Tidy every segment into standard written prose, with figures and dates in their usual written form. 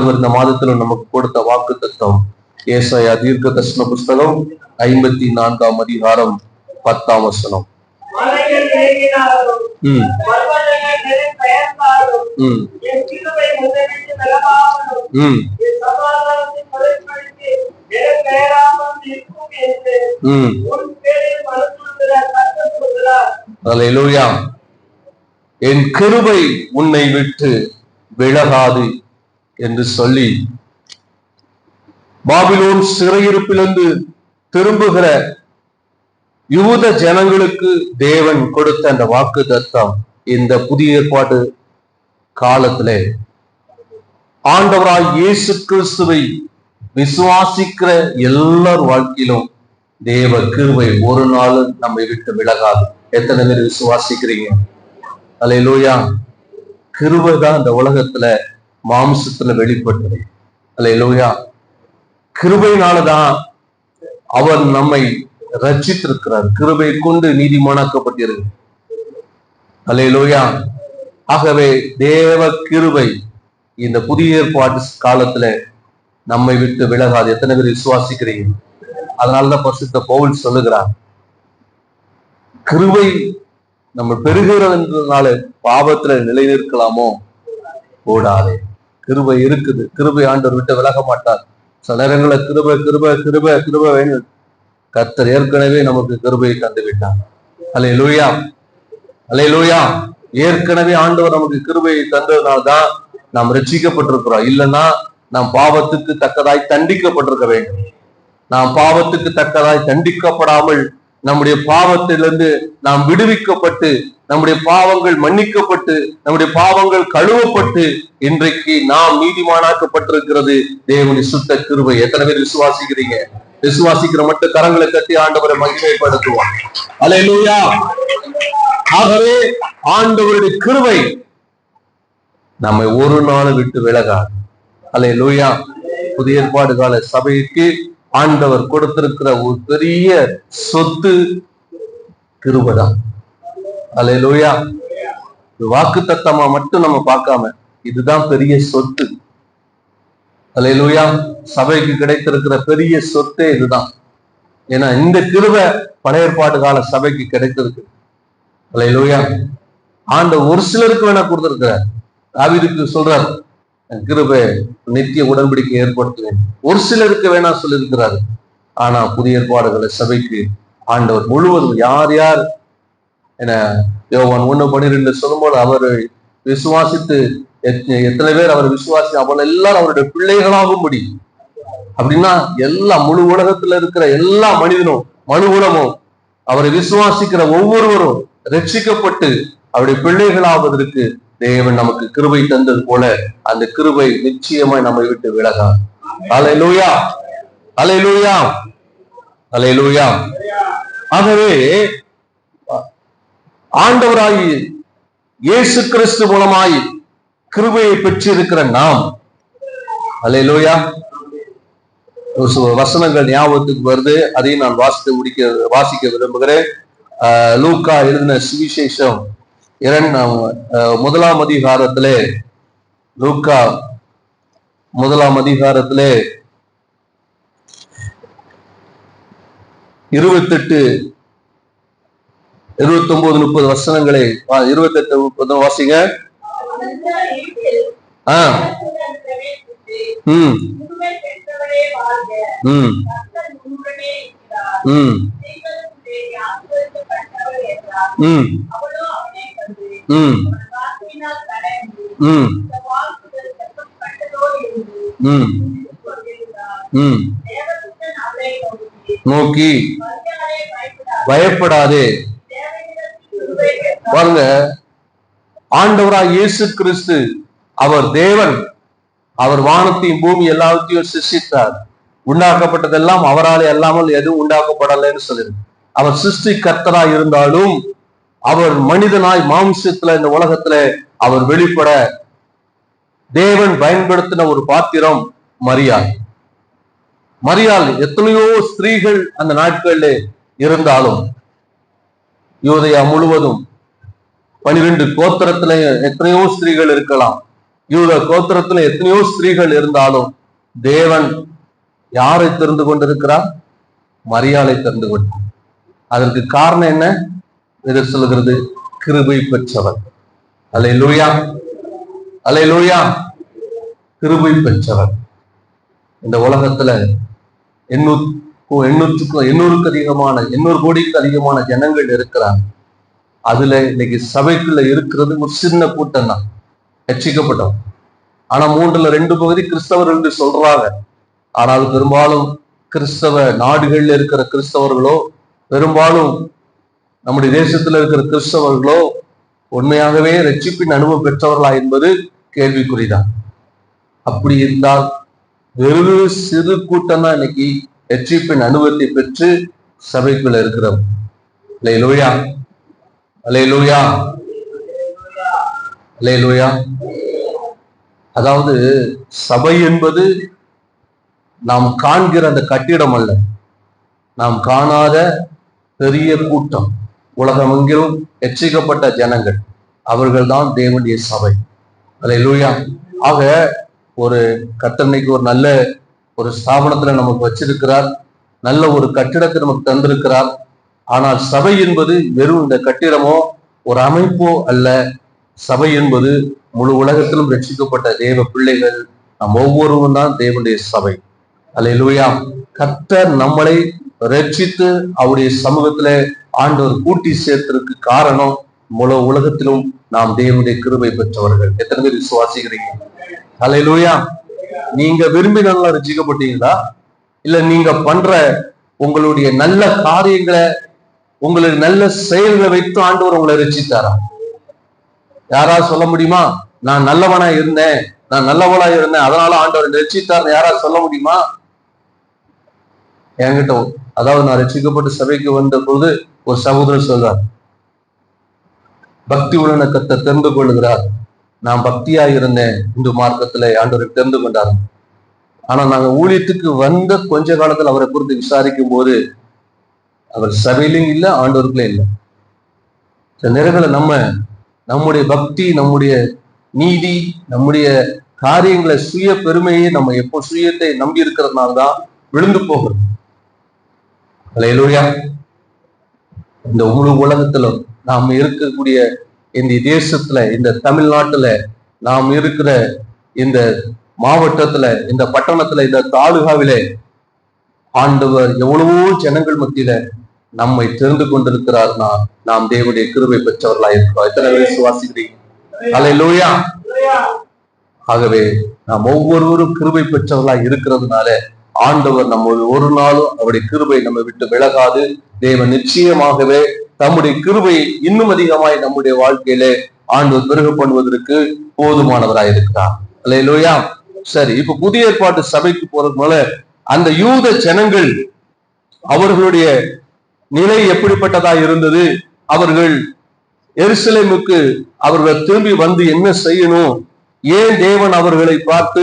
ஆண்டவர் இந்த மாதத்துல நமக்கு கொடுத்த வாக்கு தத்துவம் ஏசாயா தீர்க்க தரிசன புஸ்தகம் 54ஆம் அதிகாரம் 10ஆம் வசனம். அல்லேலூயா. என் கிருபை உன்னை விட்டு விலகாது என்று சொல்லி பாபிலோன் சிறையிருப்பிலிருந்து திரும்புகிற யூத ஜனங்களுக்கு தேவன் கொடுத்த அந்த வாக்கு தத்தம் இந்த புதிய ஏற்பாட்டு காலத்திலே ஆண்டவராய் இயேசு கிறிஸ்துவை விசுவாசிக்கிற எல்லார் வாழ்க்கையிலும் தேவ கிருபை ஒரு நாள் நம்மை விட்டு விலகாது. எத்தனை பேர் விசுவாசிக்கிறீங்க? அல்லேலூயா. கிருபை தான் இந்த உலகத்துல மாம்சத்துல வெளிப்பட்டது. அல்லேலூயா. கிருபையினாலதான் அவர் நம்மை ரட்சித்திருக்கிறார். கிருபை கொண்டு நீதிமானாக்கப்பட்டிருக்கு. அல்லேலூயா. ஆகவே தேவ கிருபை இந்த புதிய ஏற்பாட்டு காலத்துல நம்மை விட்டு விலகாது. எத்தனை பேர் விசுவாசிக்கிறீங்க? அதனாலதான் பரிசுத்த பவுல் சொல்லுகிறார், கிருபை நம்ம பெருகிறதுனால பாவத்துல நிலைநிற்கலாமோ? கூடாது. கிருபை இருக்குது. கிருபை ஆண்டவர் விட்டு விலக மாட்டார். சில நேரங்களில் கிருபை கிருபை கிருபை கிருபை வேணும். கர்த்தர் ஏற்கனவே நமக்கு கிருபையை தந்து விட்டார். அல்லேலூயா. அல்லேலூயா. ஏற்கனவே ஆண்டவர் நமக்கு கிருபையை தந்ததுனால்தான் நாம் ரட்சிக்கப்பட்டிருக்கிறோம். இல்லைன்னா நாம் பாவத்துக்கு தக்கதாய் தண்டிக்கப்பட்டிருக்க வேண்டும். நாம் பாவத்துக்கு தக்கதாய் தண்டிக்கப்படாமல் நம்முடைய பாவத்திலிருந்து நாம் விடுவிக்கப்பட்டு நம்முடைய பாவங்கள் மன்னிக்கப்பட்டு நம்முடைய பாவங்கள் கழுவப்பட்டு இன்றைக்கு நாம் நீதிமானாக்கப்பட்டிருக்கிறது தேவனுடைய சுத்த கிருபை. எத்தனை பேர் விசுவாசிக்கிறீங்க? விசுவாசிக்கிற மட்டும் கரங்களை தட்டி ஆண்டவரை மகிமைப்படுத்துவார். அல்லேலூயா. ஆகவே ஆண்டவருடைய கிருபை நம்மை ஒரு நாள் விட்டு விலகாது. அல்லேலூயா. புதிய ஏற்பாடு கால சபைக்கு ஆண்டவர் கொடுத்திருக்கிற ஒரு பெரிய சொத்து கிருபைதான். அல்லேலூயா. வாக்கு தத்தமா மட்டும் நம்ம பார்க்காம இதுதான் பெரிய சொத்து. அல்லேலூயா. சபைக்கு கிடைத்திருக்கிற பெரிய சொத்தே இதுதான். ஏன்னா இந்த கிருபை பழைய ஏற்பாடு கால சபைக்கு கிடைத்திருக்கு. அல்லேலூயா. ஆண்டவர் ஒரு சிலருக்கு வேணா கொடுத்திருக்கிறார். தாவீதுக்கு சொல்றார், கிருபை நித்திய உடன்படிக்கை ஏற்படுத்துவேன். ஒரு சிலருக்கு வேணா சொல்லியிருக்கிறாரு. ஆனா புதிய ஏற்பாடுகளை சபைக்கு ஆண்டவர் முழுவதும் யார் யார் என யோவான் 1:12 சொல்லும்போது அவரை விசுவாசித்து எத்தனை பேர் அவர் விசுவாசி அவள் எல்லாரும் அவருடைய பிள்ளைகளாகும்படி அப்படின்னா எல்லா முழு உலகத்துல இருக்கிற எல்லா மனிதனும் மனுகுலமும் அவரை விசுவாசிக்கிற ஒவ்வொருவரும் ரட்சிக்கப்பட்டு அவருடைய பிள்ளைகளாவதற்கு தேவன் நமக்கு கிருபை தந்தது போல அந்த கிருபை நிச்சயமாய் நம்மை விட்டு விலகாது. அல்லேலூயா. அல்லேலூயா. அல்லேலூயா. ஆகவே ஆண்டவராகி இயேசு கிறிஸ்து மூலமாய் கிருபையை பெற்றிருக்கிற நாம், அல்லேலூயா, வசனங்கள் ஞாபகத்துக்கு வருது. அதையும் நான் வாசிக்க விரும்புகிறேன். லூக்கா எழுதின சுவிசேஷம் 1ஆம் அதிகாரத்திலே, லூக்கா 1ஆம் அதிகாரத்திலே 28, 29, 30 வசனங்களை 28, 30 வாசிங்க. நோக்கி பயப்படாதே. பாருங்க, ஆண்டவராய் இயேசு கிறிஸ்து அவர் தேவன். அவர் வானத்தையும் பூமி எல்லாத்தையும் சிருஷ்டித்தார். உண்டாக்கப்பட்டதெல்லாம் அவராலே அல்லாமல் எதுவும் உண்டாக்கப்படலைன்னு சொல்லிருக்கு. அவர் சிருஷ்டி கர்த்தராய் இருந்தாலும் அவர் மனிதனாய் மாம்சத்துல இந்த உலகத்துல அவர் வெளிப்பட தேவன் பயன்படுத்தின ஒரு பாத்திரம் மரியாள். மரியாள் எத்தனையோ ஸ்திரீகள் அந்த நாட்கள்ல இருந்தாலும் யூதேயா முழுவதும் 12 கோத்திரத்துல எத்தனையோ ஸ்திரீகள் இருக்கலாம். யூத கோத்திரத்துல எத்தனையோ ஸ்திரீகள் இருந்தாலும் தேவன் யாரை தெரிந்து கொண்டிருக்கிறார்? மரியாதை தெரிந்து கொண்டார். அதற்கு காரணம் என்ன? எது சொல்கிறது? கிருபை பெற்றவர். அல்லேலூயா, அல்லேலூயா. கிருபை பெற்றவர். இந்த உலகத்துல 800 கோடிக்கு அதிகமான ஜனங்கள் இருக்கிறாங்க. அதுல இன்னைக்கு சபைக்குள்ள இருக்கிறது ஒரு சின்ன கூட்டம் தான் ரட்சிக்கப்பட்டோம். ஆனா 3/2 பகுதி கிறிஸ்தவர்கள் என்று சொல்றாங்க. ஆனால் பெரும்பாலும் கிறிஸ்தவ நாடுகள்ல இருக்கிற கிறிஸ்தவர்களோ, பெரும்பாலும் நம்முடைய தேசத்துல இருக்கிற கிறிஸ்தவர்களோ உண்மையாகவே ரட்சிப்பின் அனுபவம் பெற்றவர்களா என்பது கேள்விக்குறிதான். அப்படி இருந்தால் வெறும் சிறு கூட்டம் தான் இன்னைக்கு ரட்சிப்பின் அனுபவத்தை பெற்று சபைக்குள்ள இருக்கிறோம். அல்லேலூயா, அல்லேலூயா, அல்லேலூயா. அதாவது சபை என்பது நாம் காண்கிற அந்த கட்டிடம் அல்ல, நாம் காணாத பெரிய கூட்டம், உலகமெங்கிலும் ரட்சிக்கப்பட்ட ஜனங்கள், அவர்கள் தான் தேவனுடைய சபை. அல்லேலூயா. ஆக ஒரு கர்த்தர் ஒரு நல்ல ஒரு ஸ்தாபனத்துல நமக்கு வச்சிருக்கிறார், நல்ல ஒரு கட்டிடத்தை நமக்கு தந்திருக்கிறார். ஆனால் சபை என்பது வெறும் இந்த கட்டிடமோ ஒரு அமைப்போ அல்ல. சபை என்பது முழு உலகத்திலும் ரட்சிக்கப்பட்ட தேவ பிள்ளைகள், நம் ஒவ்வொருவரும் தான் தேவனுடைய சபை. அல்லேலூயா. கர்த்தர் நம்மளை ரட்சித்து அவருடைய சமூகத்துல ஆண்டவர் கூட்டி சேர்த்ததற்கு காரணம் முழு உலகத்திலும் நாம் தேவனுடைய கிருபை பெற்றவர்கள். எத்தனை பேர் விசுவாசிக்கிறீங்க? அல்லேலூயா. நீங்க விரும்பி நல்லா ரட்சிக்கப்பட்டீங்களா? இல்ல நீங்க பண்ற உங்களுடைய நல்ல காரியங்களை, உங்களுக்கு நல்ல செயல்களை வைத்து ஆண்டவர் உங்களை ரட்சித்தாரா? யாராவது சொல்ல முடியுமா? நான் நல்லவனா இருந்தேன், நான் நல்லவனா இருந்தேன், அதனால ஆண்டவர் ரட்சித்தார் யாராவது சொல்ல முடியுமா? என்கிட்ட அதாவது நான் ரட்சிக்கப்பட்டு சபைக்கு வந்த பொழுது ஒரு சகோதரர் சொல்றார், பக்தி உள்ள கர்த்தர் தெரிந்து கொள்கிறார், நான் பக்தியா இருந்தேன், இந்து மார்க்கத்துல ஆண்டவர் தெரிந்து கொண்டார். ஆனா நாங்க ஊழியத்துக்கு வந்த கொஞ்ச காலத்துல அவரை குறித்து விசாரிக்கும் போது அவர் சபையிலும் இல்லை, ஆண்டவருக்குள்ளே இல்லை. சில நேரங்களை நம்முடைய பக்தி, நம்முடைய நீதி, நம்முடைய காரியங்களை, சுய பெருமையை, நம்ம எப்போ சுயத்தை நம்பி இருக்கிறதுனால்தான் விழுந்து போகிறோம். அல்லேலூயா. இந்த முழு உலகத்திலும் நாம் இருக்கக்கூடிய இந்த தேசத்துல, இந்த தமிழ்நாட்டுல, நாம் இருக்கிற இந்த மாவட்டத்துல, இந்த பட்டணத்துல, இந்த தாலுகாவிலே ஆண்டவர் எவ்வளவோ ஜனங்கள் மத்தியில நம்மை தெரிந்து கொண்டிருக்கிறார்னா நாம் தேவனுடைய கிருபை பெற்றவர்களா இருக்கிறோம். எத்தனை பேர் விசுவாசிக்கிறீங்க? அல்லேலூயா. ஆகவே நாம் ஒவ்வொருவரும் கிருபை பெற்றவர்களா இருக்கிறதுனால ஆண்டவர் நம்ம ஒரு நாளும் அவருடைய கிருபை நம்ம விட்டு விலகாது. தேவன் நிச்சயமாகவே தம்முடைய கிருபையை இன்னும் அதிகமாய் நம்முடைய வாழ்க்கையிலே ஆண்டவர் பெருக பண்ணுவதற்கு போதுமானவராய் இருக்கிறார். அல்லேலூயா. சரி, இப்ப புதிய ஏற்பாட்டு சபைக்கு போறதுனால அந்த யூத ஜனங்கள் அவர்களுடைய நிலை எப்படிப்பட்டதா இருந்தது? அவர்கள் எருசலேமுக்கு அவர்கள் திரும்பி வந்து என்ன செய்யணும்? ஏன் தேவன் அவர்களை பார்த்து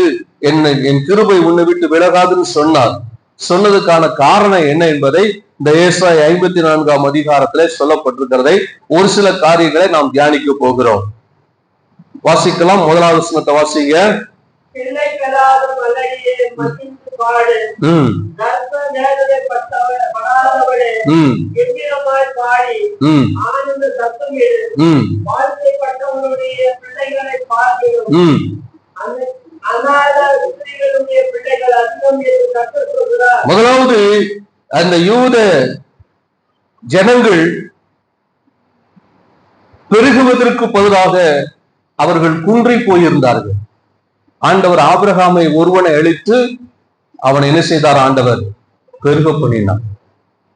என் கிருபை உன்னை விட்டு விலகாதுன்னு சொன்னதுக்கான காரணம் என்ன என்பதை இந்த ஏசாயா 54ஆம் அதிகாரத்திலே சொல்லப்பட்டிருக்கிறதை ஒரு சில காரியங்களை நாம் தியானிக்க போகிறோம். வாசிக்கலாம். 1வது வசனத்தை வாசிங்க. முதலாவது, அந்த யூத ஜனங்கள் பெருகுவதற்கு பதிலாக அவர்கள் குன்றி போயிருந்தார்கள். ஆண்டவர் ஆபிரகாமை ஒருவனை அழித்து அவனை என்ன செய்தார்? ஆண்டவர் பெருக பண்ணினார்.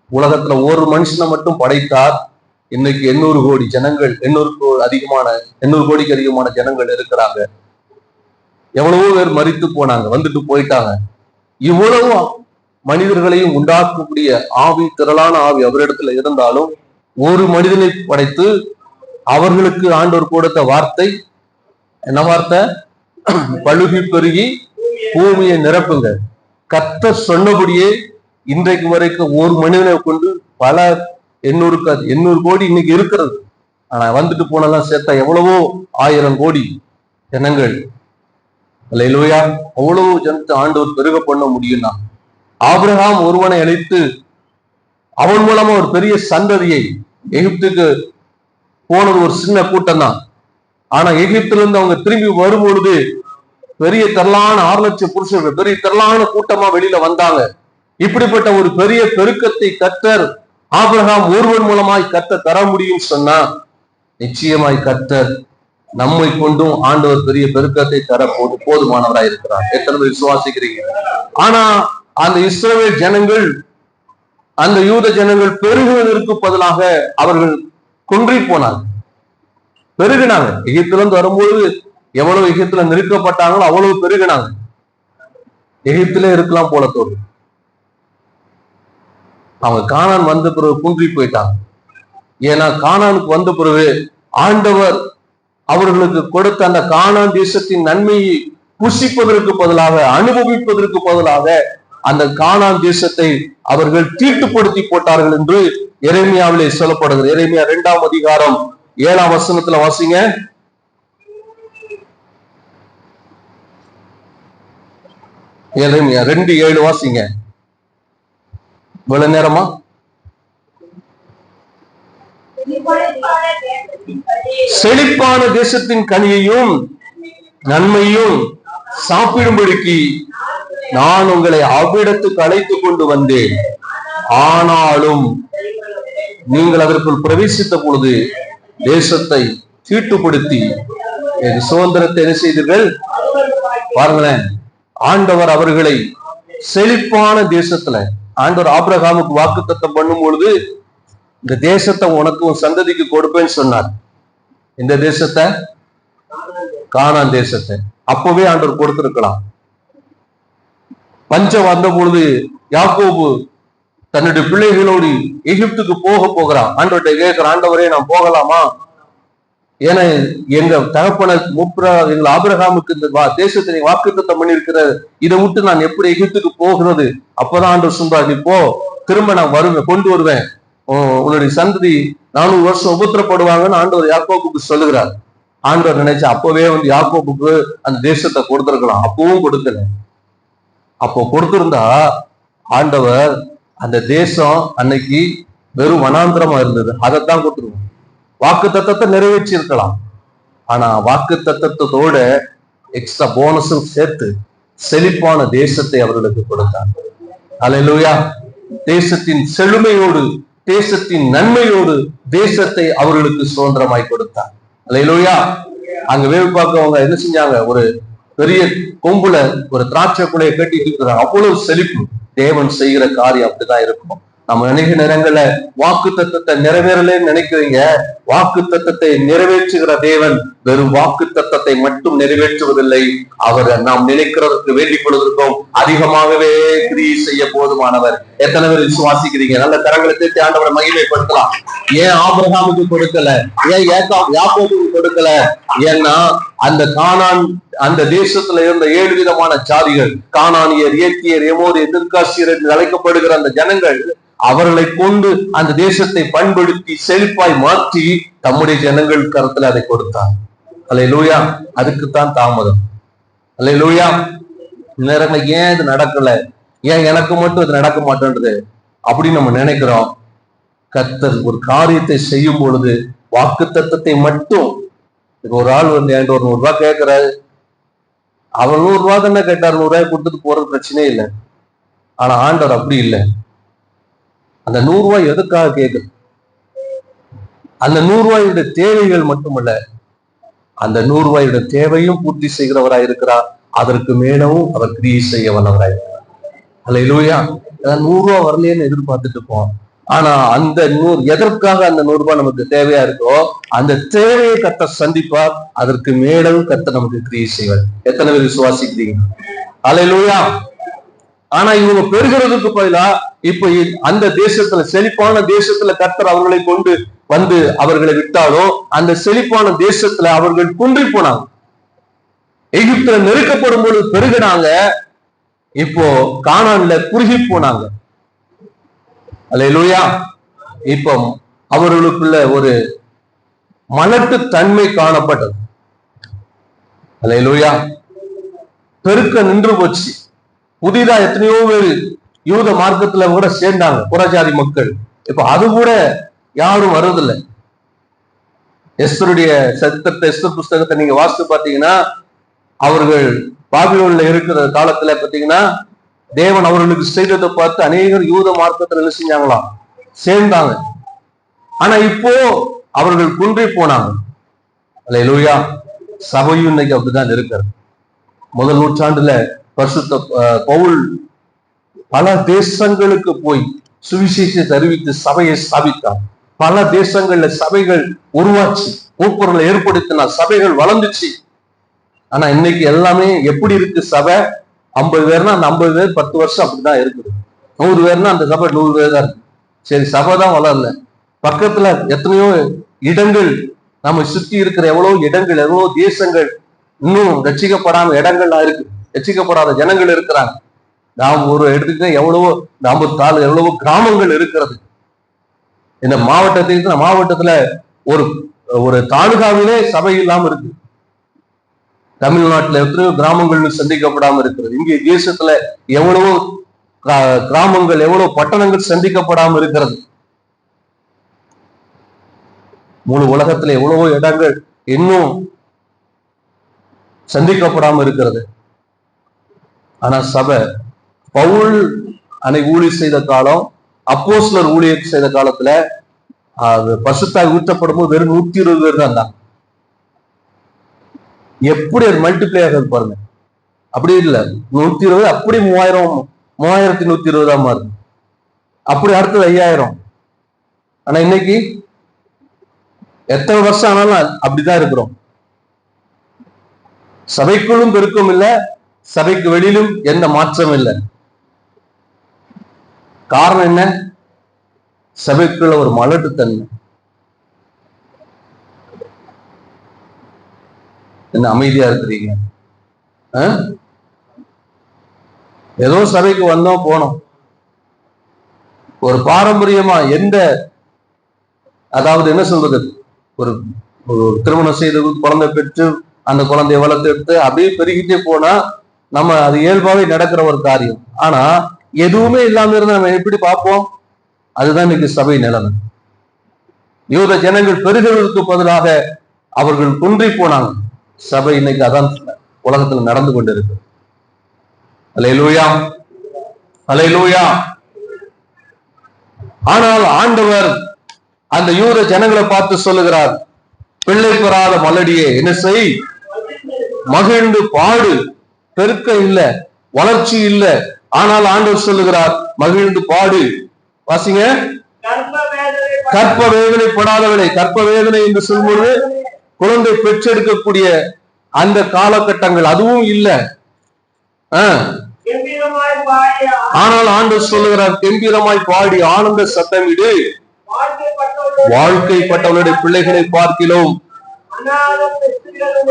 உலகத்துல ஒரு மனுஷனை மட்டும் படைத்தார். இன்னைக்கு 800 கோடி ஜனங்கள், 800 கோடிக்கு அதிகமான ஜனங்கள் இருக்கிறாங்க. எவ்வளவோ பேர் மரித்து போனாங்க, வந்துட்டு போயிட்டாங்க. இவ்வளவு மனிதர்களையும் உண்டாக்கக்கூடிய ஆவி, திரளான ஆவி அவரிடத்துல இருந்தாலும் ஒரு மனிதனை படைத்து அவர்களுக்கு ஆண்டவர் கொடுத்த வார்த்தை என்ன வார்த்தை? பழுகி பெருகி பூமியை நிரப்புங்க. கர்த்தர் சொன்னபடியே இன்றைக்கு வரைக்கும் ஒரு மனிதனை கொண்டு பல 800 கோடி இன்னைக்கு இருக்கிறது. ஆனா வந்துட்டு போனதான் சேர்த்தா எவ்வளவோ 1000 கோடி ஜனங்கள் அல்லேலூயா. அவ்வளவு ஜனத்தை ஆண்டவர் பெருக பண்ண முடியும்னா, ஆபிரகாம் ஒருவனை அழைத்து அவன் மூலமா ஒரு பெரிய சந்ததியை, எகிப்துக்கு போனது ஒரு சின்ன கூட்டம் தான். ஆனா எகிப்துல இருந்து அவங்க திரும்பி வரும்பொழுது பெரிய திரளான 6 லட்சம் புருஷர்கள், பெரிய திரளான கூட்டமா வெளியில வந்தாங்க. இப்படிப்பட்ட ஒரு பெரிய பெருக்கத்தை கர்த்தர் ஆபிரகாம் ஒருவன் மூலமாய் கர்த்தர் தர முடியும் சொன்னா, நிச்சயமாய் கர்த்தர் நம்மை கொண்டும் ஆண்டவர் பெரிய பெருக்கத்தை தர போதுமானவராய் இருக்கிறார். எத்தனை பேர் விசுவாசிக்கிறீங்க? ஆனா அந்த இஸ்ரவேல் ஜனங்கள், அந்த யூத ஜனங்கள் பெருகுவதற்கு பதிலாக அவர்கள் குன்றி போனாங்க, பெருகினாங்க. எகிப்துல இருந்து வரும்போது எவ்வளவு எகிப்துல நெருக்கப்பட்டாங்களோ அவ்வளவு பெருகினாங்க. எகிப்திலே இருக்கலாம் போல தோணும். அவங்க கானான் வந்த பிறகு குன்றி போயிட்டாங்க. ஏன்னா கானானுக்கு வந்த பிறகு ஆண்டவர் அவர்களுக்கு கொடுத்த அந்த கானான் தேசத்தின் நன்மையை புசிப்பதற்கு பதிலாக, அனுபவிப்பதற்கு பதிலாக அந்த கானான் தேசத்தை அவர்கள் தீட்டுப்படுத்தி போட்டார்கள் என்று எரேமியாவிலே சொல்லப்படுகிறது. எரேமியா 2ஆம் அதிகாரம் 7ஆம் வசனத்துல வாசிங்க. எரேமியா 2:7 வாசிங்க. இவ்வளவு நேரமா செழிப்பான தேசத்தின் கனியையும் நன்மையும் சாப்பிடும்படிக்கு நான் உங்களை அவ்விடத்துக்கு அழைத்துக் கொண்டு வந்தேன். ஆனாலும் நீங்கள் அதற்குள் பிரவேசித்த பொழுது தேசத்தை தீட்டுப்படுத்தி சுதந்திரத்தை என்ன செய்தீர்கள்? பாருங்களேன், ஆண்டவர் அவர்களை செழிப்பான தேசத்துல, ஆண்டவர் ஆபிரகாமுக்கு வாக்குத்தத்தம் பண்ணும் பொழுது இந்த தேசத்தை உனக்கு உன் சந்ததிக்கு கொடுப்பேன்னு சொன்னார். இந்த தேசத்தை, கானான் தேசத்தை அப்பவே ஆண்டவர் கொடுத்திருக்கலாம். பஞ்சம் வந்த பொழுது யாக்கோபு தன்னுடைய பிள்ளைகளோடு எகிப்துக்கு போகிறான். ஆண்டவர்கிட்ட கேட்கிற, ஆண்டவரே நான் போகலாமா? ஏன்னா எங்க தகப்பன எங்கள் ஆபிரகாமுக்கு இந்த தேசத்தை வாக்குத்தத்தம் பண்ணியிருக்கிற, இதை விட்டு நான் எப்படி எகிப்துக்கு போகிறது? அப்பதான் ஆண்டவர் சொல்றார், நீ போ, திரும்ப நான் வருவேன், கொண்டு வருவேன், உன்னுடைய சந்ததி 400 வருஷம் உபத்திரப்படுவாங்கன்னு ஆண்டவர் யாக்கோபுக்கு சொல்லுகிறார். ஆண்டவர் நினைச்சா அப்பவே யாக்கோபுக்கு அந்த தேசத்தை கொடுத்திருக்கலாம். அப்பவும் கொடுக்கல. அப்போ கொடுத்திருந்தா ஆண்டவர் அந்த தேசம் அன்னைக்கு வெறும் வனாந்திரமா இருந்தது, அதைத்தான் கொடுத்துருவோம். வாக்கு தத்தத்தை நிறைவேற்றி இருக்கலாம். ஆனா வாக்கு தத்தத்தோட எக்ஸ்ட்ரா போனஸும் சேர்த்து செழிப்பான தேசத்தை அவர்களுக்கு கொடுத்தார். அல்லேலூயா. தேசத்தின் செழுமையோடு, தேசத்தின் நன்மையோடு தேசத்தை அவர்களுக்கு சுதந்திரமாய் கொடுத்தார். அல்லேலூயா. அங்க வேவு பார்க்கவங்க என்ன செஞ்சாங்க? ஒரு பெரிய கொம்புல ஒரு திராட்சை குலையை கட்டிட்டு இருக்கிறாங்க. அவ்வளவு செழிப்பு. தேவன் செய்கிற காரியம் அப்படிதான் இருக்கும். நம்ம நினைக்கிற நேரங்கள்ல வாக்கு தத்தத்தை நிறைவேறலன்னு நினைக்கிறீங்க. வாக்கு தத்தத்தை நிறைவேற்றுகிற தேவன் வெறும் வாக்கு தத்தத்தை மட்டும் நிறைவேற்றுவதில்லை, அவர் நாம் நினைக்கிறதற்கு வேண்டிக் கொள்வதற்கும் அதிகமாகவே கிரியை செய்ய போதுமானவர். எத்தனை பேர் விசுவாசிக்கிறீங்க? நல்ல கரங்களை தேடி ஆண்டவரை மகிமைப்படுத்தலாம். ஏன் ஆபிரகாமுக்கு கொடுக்கல? ஏன் யாக்கோபுக்கு கொடுக்கல? ஏன்னா அந்த கானான், அந்த தேசத்துல இருந்த 7 விதமான ஜாதிகள், கானானியர், ஏத்தியர், எமோரியர், திர்காசியர் என்று அழைக்கப்படுகிற அந்த ஜனங்கள், அவர்களை கொண்டு அந்த தேசத்தை பயன்படுத்தி செழிப்பாய் மாற்றி தம்முடைய ஜனங்கள் கருத்துல அதை கொடுத்தார். அல்லேலூயா. அதுக்குத்தான் தாமதம். அல்லேலூயா. நேரங்களை ஏன் இது நடக்கல, ஏன் எனக்கு மட்டும் இது நடக்க மாட்டேன்றது அப்படின்னு நம்ம நினைக்கிறோம். கர்த்தர் ஒரு காரியத்தை செய்யும் பொழுது வாக்கு தத்தத்தை மட்டும், ஒரு ஆள் என்கிட்ட ஒரு 100 ரூபாய் கேட்கிறாரு, அவர் 100 ரூபாய் தானே கேட்டார், 100 ரூபாய் கொடுத்துட்டு போறது பிரச்சனையே இல்லை. ஆனா ஆண்டவர் அப்படி இல்லை. அந்த 100 ரூபாய் எதுக்காக கேட்குது? அந்த 100 ரூபாயுடைய தேவைகள் மட்டுமல்ல, அந்த 100 ரூபாயுடைய தேவையும் பூர்த்தி செய்கிறவராய் இருக்கிறார். அதற்கு மேலவும் அவர் கிரியை செய்ய வல்லவராய் இருக்கிறார். அல்லேலூயா. 100 ரூபாய் வரலையேன்னு எதிர்பார்த்துட்டு போவோம். ஆனா அந்த 100, எதற்காக அந்த 100 ரூபாய் நமக்கு தேவையா இருக்கோ அந்த தேவையை கர்த்தர் சந்திப்பார். அதற்கு மேலும் கர்த்தர் நமக்கு கிரியை செய்வார். எத்தனை பேர் விசுவாசிக்கிறீங்க? அல்லேலூயா. ஆனா இவங்க பெறுகிறதுக்கு பதிலா இப்ப அந்த தேசத்துல, செழிப்பான தேசத்துல கர்த்தர் அவர்களை கொண்டு வந்து அவர்களை விட்டாலும் அந்த செழிப்பான தேசத்துல அவர்கள் குன்றி போனாங்க. எகிப்துல நெருக்கப்படும் பொழுது பெருகினாங்க, இப்போ கானான்ல குறுகி போனாங்க. அல்லேலூயா. இப்போ அவர்களுக்குள்ள ஒரு மலட்டு தன்மை காணப்பட்டது. அல்லேலூயா. பெருக்க நின்று போச்சு. புதிதா எத்தனையோ பேர் யூத மார்க்கத்துல கூட சேர்ந்தாங்க, புறஜாதி மக்கள். இப்ப அது கூட யாரும் வருவதில்லை. எஸ்தருடைய சரித்திரத்தை, எஸ்தர் புஸ்தகத்தை நீங்க வாசித்து பாத்தீங்கன்னா, அவர்கள் பாபிலோன்ல இருக்கிற காலத்துல பாத்தீங்கன்னா தேவன் அவர்களுக்கு செய்ததை பார்த்து அநேகர் யூத மார்க்கத்துல என்ன செஞ்சாங்களாம், சேர்ந்தாங்க. ஆனா இப்போ அவர்கள் குன்றி போனாங்க. அல்லேலூயா. சபையும் இன்னைக்கு அப்படிதான் இருக்கிறது. முதல் நூற்றாண்டுல பரிசுத்த பவுல் பல தேசங்களுக்கு போய் சுவிசேஷத்தை அறிவித்து சபையை ஸ்தாபித்தார். பல தேசங்கள்ல சபைகள் உருவாச்சு, கூப்புறலை ஏற்படுத்தினார், சபைகள் வளர்ந்துச்சு. ஆனா இன்னைக்கு எல்லாமே எப்படி இருக்கு? சபை 50 பேர்னா அந்த 50 பேர் 10 வருஷம் அப்படிதான் இருக்குது. 100 பேர்னா அந்த சபை 100 பேர் தான் இருக்கு. சரி, சபை தான் வளரல. பக்கத்துல எத்தனையோ இடங்கள், நம்ம சுத்தி இருக்கிற எவ்வளவு இடங்கள், எவ்வளவு தேசங்கள் இன்னும் ரட்சிக்கப்படாம இடங்கள்லாம் இருக்கு, ரட்சிக்கப்படாத ஜனங்கள் இருக்கிறாங்க. நாம் ஒரு எடுத்துக்கிட்ட எவ்வளவோ 54 எவ்வளவோ கிராமங்கள் இருக்கிறது. இந்த மாவட்டத்துல ஒரு ஒரு தாலுகாவிலே சபை இல்லாம இருக்கு. தமிழ்நாட்டுல எத்தனையோ கிராமங்கள் சந்திக்கப்படாம இருக்கிறது. இங்கே தேசத்துல எவ்வளவோ கிராமங்கள், எவ்வளவு பட்டணங்கள் சந்திக்கப்படாம இருக்கிறது. முழு உலகத்துல எவ்வளவோ இடங்கள் இன்னும் சந்திக்கப்படாம இருக்கிறது. ஆனா சபை, பவுல் ஊழியர் செய்த காலம், அப்போஸ்தலர் ஊழியர் செய்த காலத்துல அது பரிசுத்தாவி ஊற்றப்படும் போது வெறும் 120 பேர் தான் இருந்தாங்க. எப்படி அது மல்டிப்ளை ஆகுது பாருங்க. அப்படி இல்லை 120, அப்படி 3120 மாறுது. அப்படி அடுத்தது 5000. ஆனா இன்னைக்கு எத்தனை வருஷம் ஆனாலும் அப்படிதான் இருக்கிறோம். சபைக்குள்ளும் பெருக்கம் இல்லை, சபைக்கு வெளியிலும் எந்த மாற்றம் இல்லை. காரணம் என்ன? சபைக்குள்ள ஒரு மலட்டுத்தன்மை. என்ன அமைதியா இருக்கிறீங்க? ஏதோ சபைக்கு வந்தோம் போனோம், ஒரு பாரம்பரியமா எந்த, அதாவது என்ன சொல்றது, ஒரு திருமணம் செய்து குழந்தை பெற்று அந்த குழந்தைய வளர்த்து எடுத்து அப்படியே பெருகிட்டே போனா நம்ம அது இயல்பாவே நடக்கிற ஒரு காரியம். ஆனா எதுவுமே இல்லாம இருந்தா நம்ம எப்படி பார்ப்போம்? அதுதான் இன்னைக்கு சபை நிலைமை. யூத ஜனங்கள் பெருகிறதுக்கு பதிலாக அவர்கள் குன்றி போனாங்க. சபை இன்னைக்கு அதான் உலகத்துல நடந்து கொண்டிருக்கு. அல்லேலூயா, அல்லேலூயா. ஆனால் ஆண்டவர் அந்த யூத ஜனங்களை பார்த்து சொல்லுகிறார், பிள்ளை பெறாத மலடியே என்ன செய்? மகிழ்ந்து பாடு. பெருக்கம் இல்ல, வளர்ச்சி இல்ல, ஆனால் ஆண்டவர் சொல்லுகிறார் மகிழ்ந்து பாடு. வாசிங்க. கற்ப வேதனைப்படாதவளை, கற்ப வேதனை என்று சொல்லும்போது குழந்தை பெற்றெடுக்கக்கூடிய அந்த காலகட்டங்கள் அதுவும் இல்லை. ஆனால் ஆண்டவர் சொல்லுகிறார், கெம்பீரமாய் பாடி ஆனந்த சத்தமிடு. வாழ்க்கைப்பட்டவளுடைய பிள்ளைகளை பார்க்கிறோம்,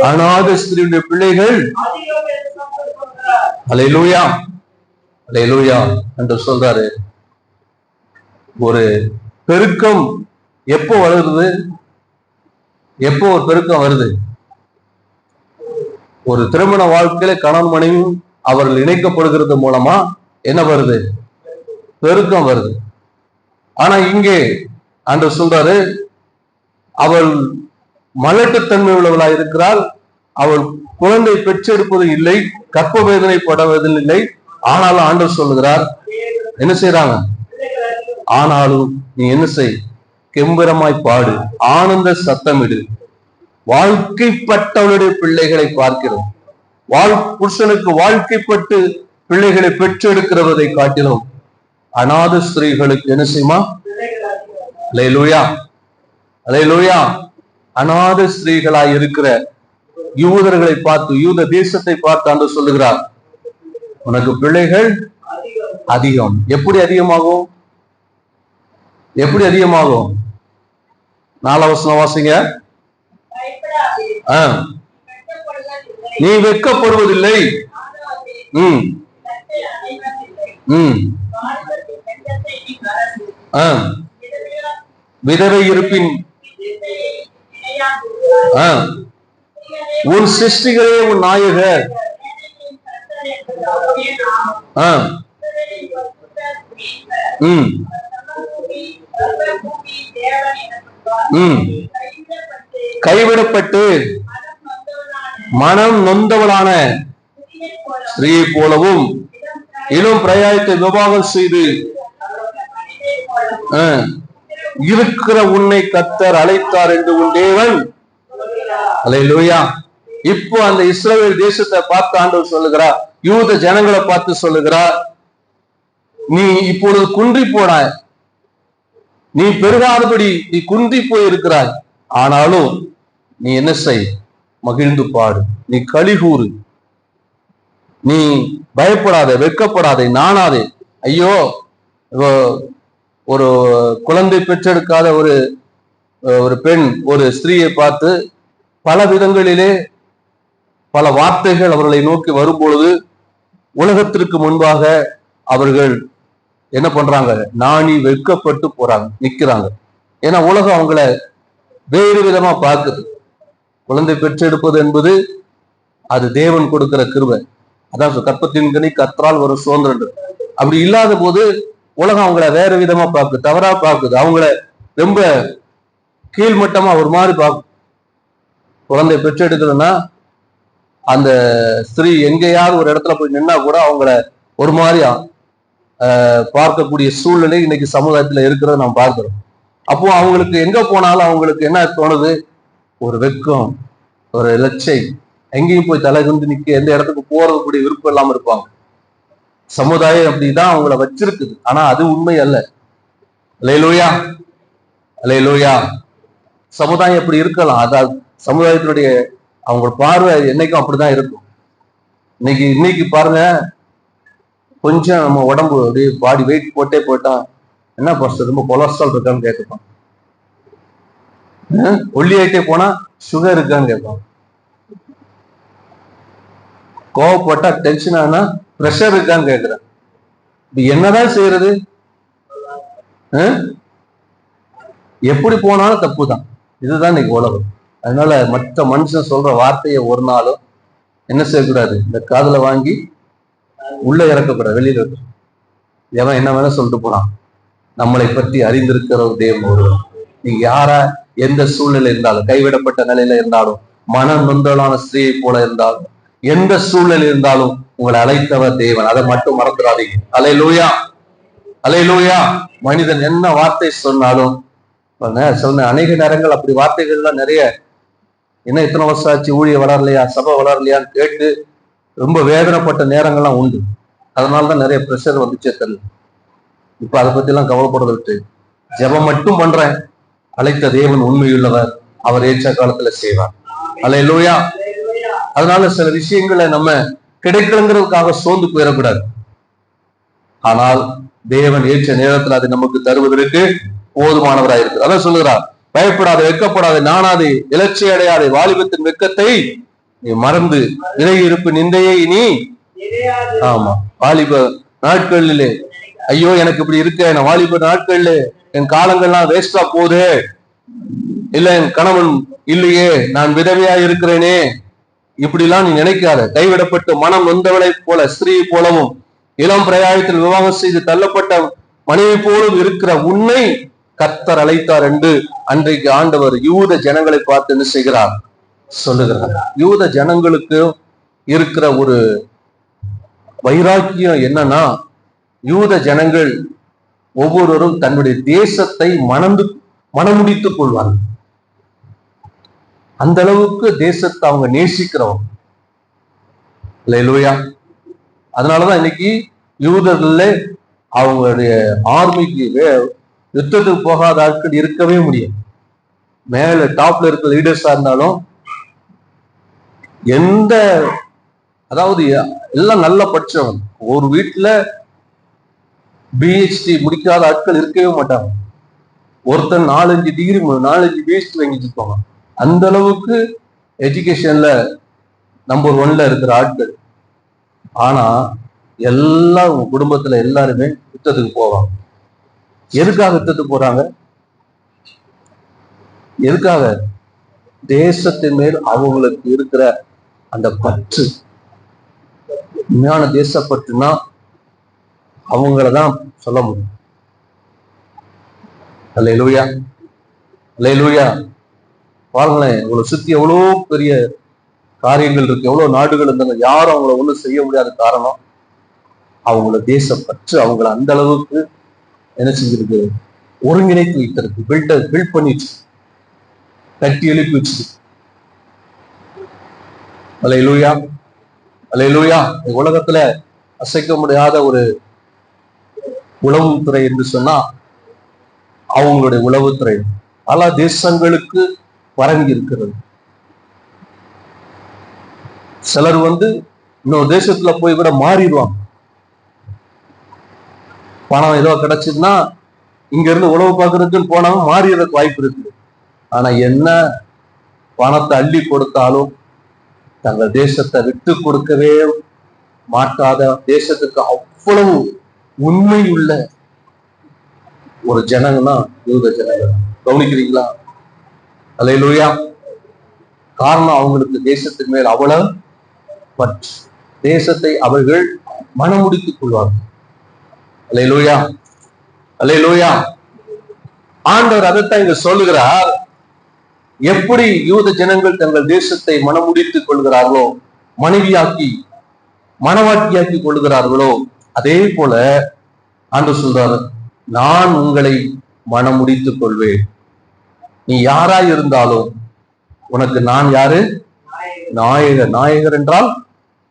அநாத ஸ்திரீயுடைய பிள்ளைகள். அல்லேலூயா, அல்லேலூயா என்று சொல்றாரு. ஒரு பெருக்கம் எப்போ வருது? எப்போ ஒரு பெருக்கம் வருது? ஒரு திருமண வாழ்க்கையில கணவன் மனைவி அவர்கள் இணைக்கப்படுகிறது மூலமா என்ன வருது? பெருக்கம் வருது. ஆனா இங்கே ஆண்டவர் சொல்றாரு, அவள் மலட்டுத்தன்மை உள்ளவளாய் இருக்கிறாள், அவள் குழந்தை பெற்றெடுப்பது இல்லை, கற்ப வேதனைப்படுவதில் இல்லை. ஆனாலும் ஆண்டவர் சொல்லுகிறார், என்ன செய்யறாங்க? ஆனாலும் நீ என்ன செய்? கெம்பீரமாய் பாடு, ஆனந்த சத்தமிடு. வாழ்க்கைப்பட்டவளுடைய பிள்ளைகளை பார்க்கிறோம். புருஷனுக்கு வாழ்க்கைப்பட்டு பிள்ளைகளை பெற்றெடுக்கிறவதை காட்டிலும் அநாத ஸ்திரீகளுக்கு என்ன செய்யுமா? அல்லேலூயா, அல்லேலூயா. அநாத ஸ்திரீகளாய் இருக்கிற யூதர்களை பார்த்து, யூத தேசத்தை பார்த்து ஆண்டவர் சொல்லுகிறார், உனக்கு பிள்ளைகள் அதிகம். எப்படி அதிகமாகும்? எப்படி அதிகமாகும்? 4 வசனம் வாசிங்க. நீ வெட்கப்படுவதில்லை, விதவை இருப்பின் உன் சிருஷ்டிகளே உன் நாயகர். கைவிடப்பட்டு மனம் நொந்தவளான ஸ்திரீயை போலவும் இளம் பிரயாயத்தை விவாகம் செய்து இருக்கிற உன்னை கர்த்தர் அழைத்தார் என்று உன் தேவன். அல்லேலூயா. இப்போ அந்த இஸ்ரவேல் தேசத்தை பார்த்து ஆண்டவர் சொல்லுகிறார், யூத ஜனங்களை பார்த்து சொல்லுகிறார், நீ இப்பொழுது குன்றி போனாய், நீ பெருகாதபடி நீ குன்றி போய் இருக்கிறாய். ஆனாலும் நீ என்ன செய்? மகிழ்ந்து பாடு, நீ களிகூறு, நீ பயப்படாதே, வெட்கப்படாதே, நாணாதே. ஐயோ, ஒரு குழந்தை பெற்றெடுக்காத ஒரு பெண் ஒரு ஸ்திரீயை பார்த்து பல விதங்களிலே பல வார்த்தைகள் அவர்களை நோக்கி வரும்பொழுது உலகத்திற்கு முன்பாக அவர்கள் என்ன பண்றாங்க? நாணி வெட்கப்பட்டு போறாங்க, நிக்கிறாங்க. ஏன்னா உலகம் அவங்கள வேறு விதமா பார்க்குது. குழந்தை பெற்றெடுப்பது என்பது அது தேவன் கொடுக்கிற கிருபை. அதான் கற்பத்தின் கனி கர்த்தரால் ஒரு சுதந்திரம். அப்படி இல்லாத போது உலகம் அவங்கள வேற விதமா பார்க்குது, தவறா பார்க்குது, அவங்கள ரொம்ப கீழ்மட்டமா ஒரு மாதிரி பார்க்கும். குழந்தை பெற்றெடுக்கணும்னா அந்த ஸ்திரீ எங்கேயாவது ஒரு இடத்துல போய் நின்னா கூட அவங்கள ஒரு மாதிரியா பார்க்கக்கூடிய சூழ்நிலை இன்னைக்கு சமுதாயத்துல இருக்கிறத நாம் பார்க்கிறோம். அப்போ அவங்களுக்கு எங்க போனாலும் அவங்களுக்கு என்ன தோணுது? ஒரு வெட்கம், ஒரு இலச்சை, எங்கேயும் போய் தலை குந்து நிக்க, எந்த இடத்துக்கு போறதுக்கூடிய விருப்பம் இல்லாம இருப்பாங்க. சமுதாயம் அப்படிதான் அவங்கள வச்சிருக்குது. ஆனா அது உண்மை அல்ல. அல்லேலூயா, அல்லேலூயா. சமுதாயம் எப்படி இருக்கலாம், அதாவது சமுதாயத்தினுடைய அவங்க பார்வை என்னைக்கும் அப்படிதான் இருக்கும். இன்னைக்கு பாருங்க, கொஞ்சம் நம்ம உடம்பு அப்படியே பாடி வெயிட் போட்டே போட்டா என்ன பாஸ்டர் ரொம்ப கொலஸ்ட்ரால் இருக்கான்னு கேட்கலாம். ஒல்லி ஆயிட்டே போனா சுகர் இருக்கான்னு கேட்பான். கோவப்பட்டா டென்ஷன் ஆனா பிரஷர் இருக்கான்னு கேட்கிறேன். என்னதான் செய்யறது? எப்படி போனாலும் தப்பு தான். இதுதான் இன்னைக்கு உலகம். அதனால மற்ற மனுஷன் சொல்ற வார்த்தையை ஒரு நாளும் என்ன செய்யக்கூடாது? இந்த காதுல வாங்கி உள்ள இறக்கக்கூடாது, வெளியில இருக்கு. எவன் என்ன வேணா சொல்லிட்டு போனான். நம்மளை பற்றி அறிந்திருக்கிற ஒரு தேவன் ஒருவன். நீங்க யாரா எந்த சூழ்நிலை இருந்தாலும், கைவிடப்பட்ட நிலையில இருந்தாலும், மனம் நொந்தலான ஸ்திரீயை போல இருந்தாலும், எந்த சூழ்நிலை இருந்தாலும் உங்களை அழைத்தவர் தேவன். அதை மட்டும் மறந்துடாதீங்க. அல்லேலூயா, அல்லேலூயா. மனிதன் என்ன வார்த்தை சொன்னாலும் சொன்ன அநேக நேரங்கள் அப்படி வார்த்தைகள்லாம் நிறைய, என்ன இத்தனை வருஷம் ஆச்சு ஊழிய வளரலையா, சபை வளரலையான்னு கேட்டு ரொம்ப வேதனைப்பட்ட நேரங்கள்லாம் உண்டு. அதனாலதான் நிறைய பிரஷர் வந்துச்சே தெரியல. இப்ப அதை பத்தி எல்லாம் கவலைப்படுறத விட்டு ஜெபம் மட்டும் பண்றேன். அழைத்த தேவன் உண்மையுள்ளவர், அவர் ஏற்ற காலத்துல செய்வார். அல்லேலூயா. அதனால சில விஷயங்களை நம்ம கிடைக்கலங்கிறதுக்காக சோர்ந்து போயிடக்கூடாது. ஆனால் தேவன் ஏற்ற நேரத்தில் அதை நமக்கு தருவதற்கு போதுமானவராக இருக்கு. அதான் சொல்லுகிறார், பயப்படாத, வெட்கப்படாதே, நாணாதே, இலட்சி அடையாதே, வாலிபத்தின் வெட்கத்தை நீ மறந்து விலகி இருப்பு நிந்தையை நீ. ஆமா, வாலிப நாட்களிலே ஐயோ எனக்கு இப்படி இருக்க, நான் வாலிப நாட்கள்ல என் காலங்கள்லாம் வேஸ்டா போகுது, இல்ல என் கணவன் இல்லையே, நான் விதவையா இருக்கிறேனே, இப்படிலாம் நீ நினைக்காத. கைவிடப்பட்டு மனம் நொந்தவளை போல ஸ்திரீ போலவும் இளம் பிரயாயத்தில் விவாகம் செய்து தள்ளப்பட்ட மனைவி போலும் இருக்கிற உன்னை கர்த்தர் அழைத்தார் என்று அன்றைக்கு ஆண்டவர் யூத ஜனங்களை பார்த்து என்ன செய்கிறார்? சொல்லுகிறார். யூத ஜனங்களுக்கு இருக்கிற ஒரு வைராக்கியம் என்னன்னா, யூத ஜனங்கள் ஒவ்வொருவரும் தன்னுடைய தேசத்தை மனமுடித்துக் கொள்வார்கள். அந்த அளவுக்கு தேசத்தை அவங்க நேசிக்கிறவங்க. அல்லேலூயா. அதனாலதான் இன்னைக்கு யூதர்கள்ல அவங்களுடைய ஆர்மிக்கு யுத்தத்துக்கு போகாத ஆட்கள் இருக்கவே முடியும். மேல டாப்ல இருக்கிற லீடர்ஸா இருந்தாலும் அதாவது எல்லாம் நல்ல படிச்சவங்க. ஒரு வீட்டுல பிஹெச்டி முடிக்காத ஆட்கள் இருக்கவே மாட்டாங்க. ஒருத்தர் 4-5 டிகிரி 4-5 பிஹெச்டி வாங்கிட்டு இருப்பாங்க. அந்த அளவுக்கு எஜுகேஷன்ல நம்பர் 1ல இருக்கிற ஆட்கள். ஆனா எல்லா குடும்பத்துல எல்லாருமே யுத்தத்துக்கு போவாங்க. எதுக்காக யுத்தத்துக்கு போறாங்க? எதுக்காக? தேசத்தின் மேல் அவங்களுக்கு இருக்கிற அந்த பற்று. உண்மையான தேசப்பற்றுனா அவங்களதான் சொல்ல முடியும். அல்லேலூயா, அல்லேலூயா. பாருங்களேன், உங்களை சுத்தி எவ்வளோ பெரிய காரியங்கள் இருக்கு, எவ்வளவு நாடுகள் இருந்தாங்க, யாரும் அவங்கள ஒண்ணும் செய்ய முடியாத காரணம் அவங்களோட தேசப்பற்று அவங்கள அந்த அளவுக்கு என்ன செஞ்சிருக்கு, ஒருங்கிணைத்து வைத்திருக்கு, பில்ட் பண்ணிச்சு, கட்டி எழுப்பி வச்சு. அல்லேலூயா, அல்லேலூயா. உலகத்துல அசைக்க முடியாத ஒரு உளவுத்துறை என்று சொன்னா அவங்களுடைய உளவுத்துறை பல தேசங்களுக்கு பரங்கி இருக்கிறது. சிலர் இன்னொரு தேசத்துல போய் கூட மாறிடுவாங்க. பணம் ஏதோ கிடைச்சதுன்னா இங்க இருந்து உழவு பார்க்கறதுக்குன்னு போனாலும் மாறிடுறதுக்கு வாய்ப்பு இருக்கு. ஆனா என்ன பணத்தை அள்ளி கொடுத்தாலும் தங்கள் தேசத்தை விட்டு கொடுக்கவே மாட்டாத, தேசத்துக்கு அவ்வளவு உண்மை உள்ள ஒரு ஜனங்கன்னா யூத ஜனங்கள். கவனிக்கிறீங்களா? அல்லேலூயா. காரணம் அவங்களுக்கு தேசத்தின் மேல் அவ்வளவு பற்று. தேசத்தை அவர்கள் மனமுடித்துக் கொள்வார்கள். அல்லேலூயா, அல்லேலூயா. ஆண்டவர் அதைத்தான் இங்க சொல்லுகிறார். எப்படி யூத ஜனங்கள் தங்கள் தேசத்தை மனமுடித்துக் கொள்கிறார்களோ, மனைவியாக்கி மனவாட்டியாக்கி கொள்கிறார்களோ, அதே போல ஆண்டவர் சொல்றாரு, நான் உங்களை மனமுடித்துக் கொள்வேன். நீ யாராய் இருந்தாலும் உனக்கு நான் யாரு? நாயகர். நாயகர் என்றால்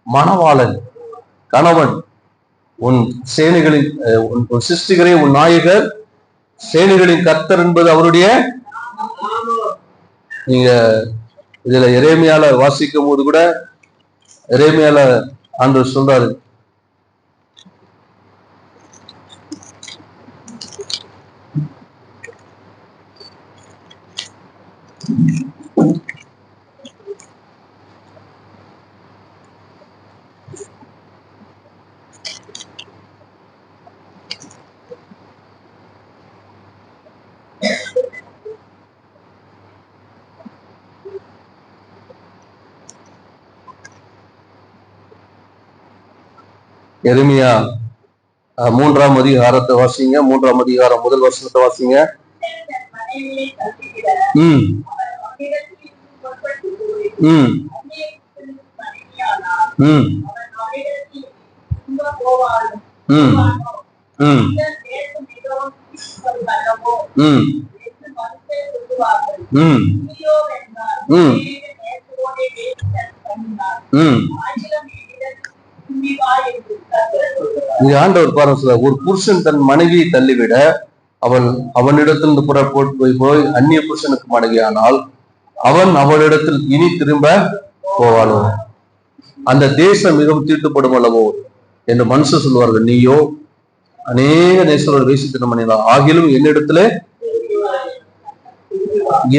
மணவாளன், கணவன். உன் சேனைகளின் உன் சிருஷ்டிகரே உன் நாயகர், சேனைகளின் கர்த்தர் என்பது அவருடைய. நீங்க இதுல எரேமியால வாசிக்கும் போது கூட எரேமியால ஆண்டவர் சொல்றாரு, எரேமியா 3ஆம் அதிகாரத்தை வாசிங்க. 3ஆம் அதிகாரம் முதல் வசனத்தை வாசிங்க. ஆண்டவர் பாருங்க, ஒரு புருஷன் தன் மனைவியை தள்ளிவிட அவனிடத்திலிருந்து புறப்பட்டு போய் அந்நிய புருஷனுக்கு மனைவியானால் அவன் அவளிடத்தில் இனி திரும்ப போவானோ, அந்த தேசம் மிகவும் தீட்டுப்படும் அல்லவோ என்று மனுஷன் சொல்லுவார்கள். நீயோ அநேக நேசரோட வேசித்தனம் பண்ணினார், ஆகிலும் என்னிடத்துல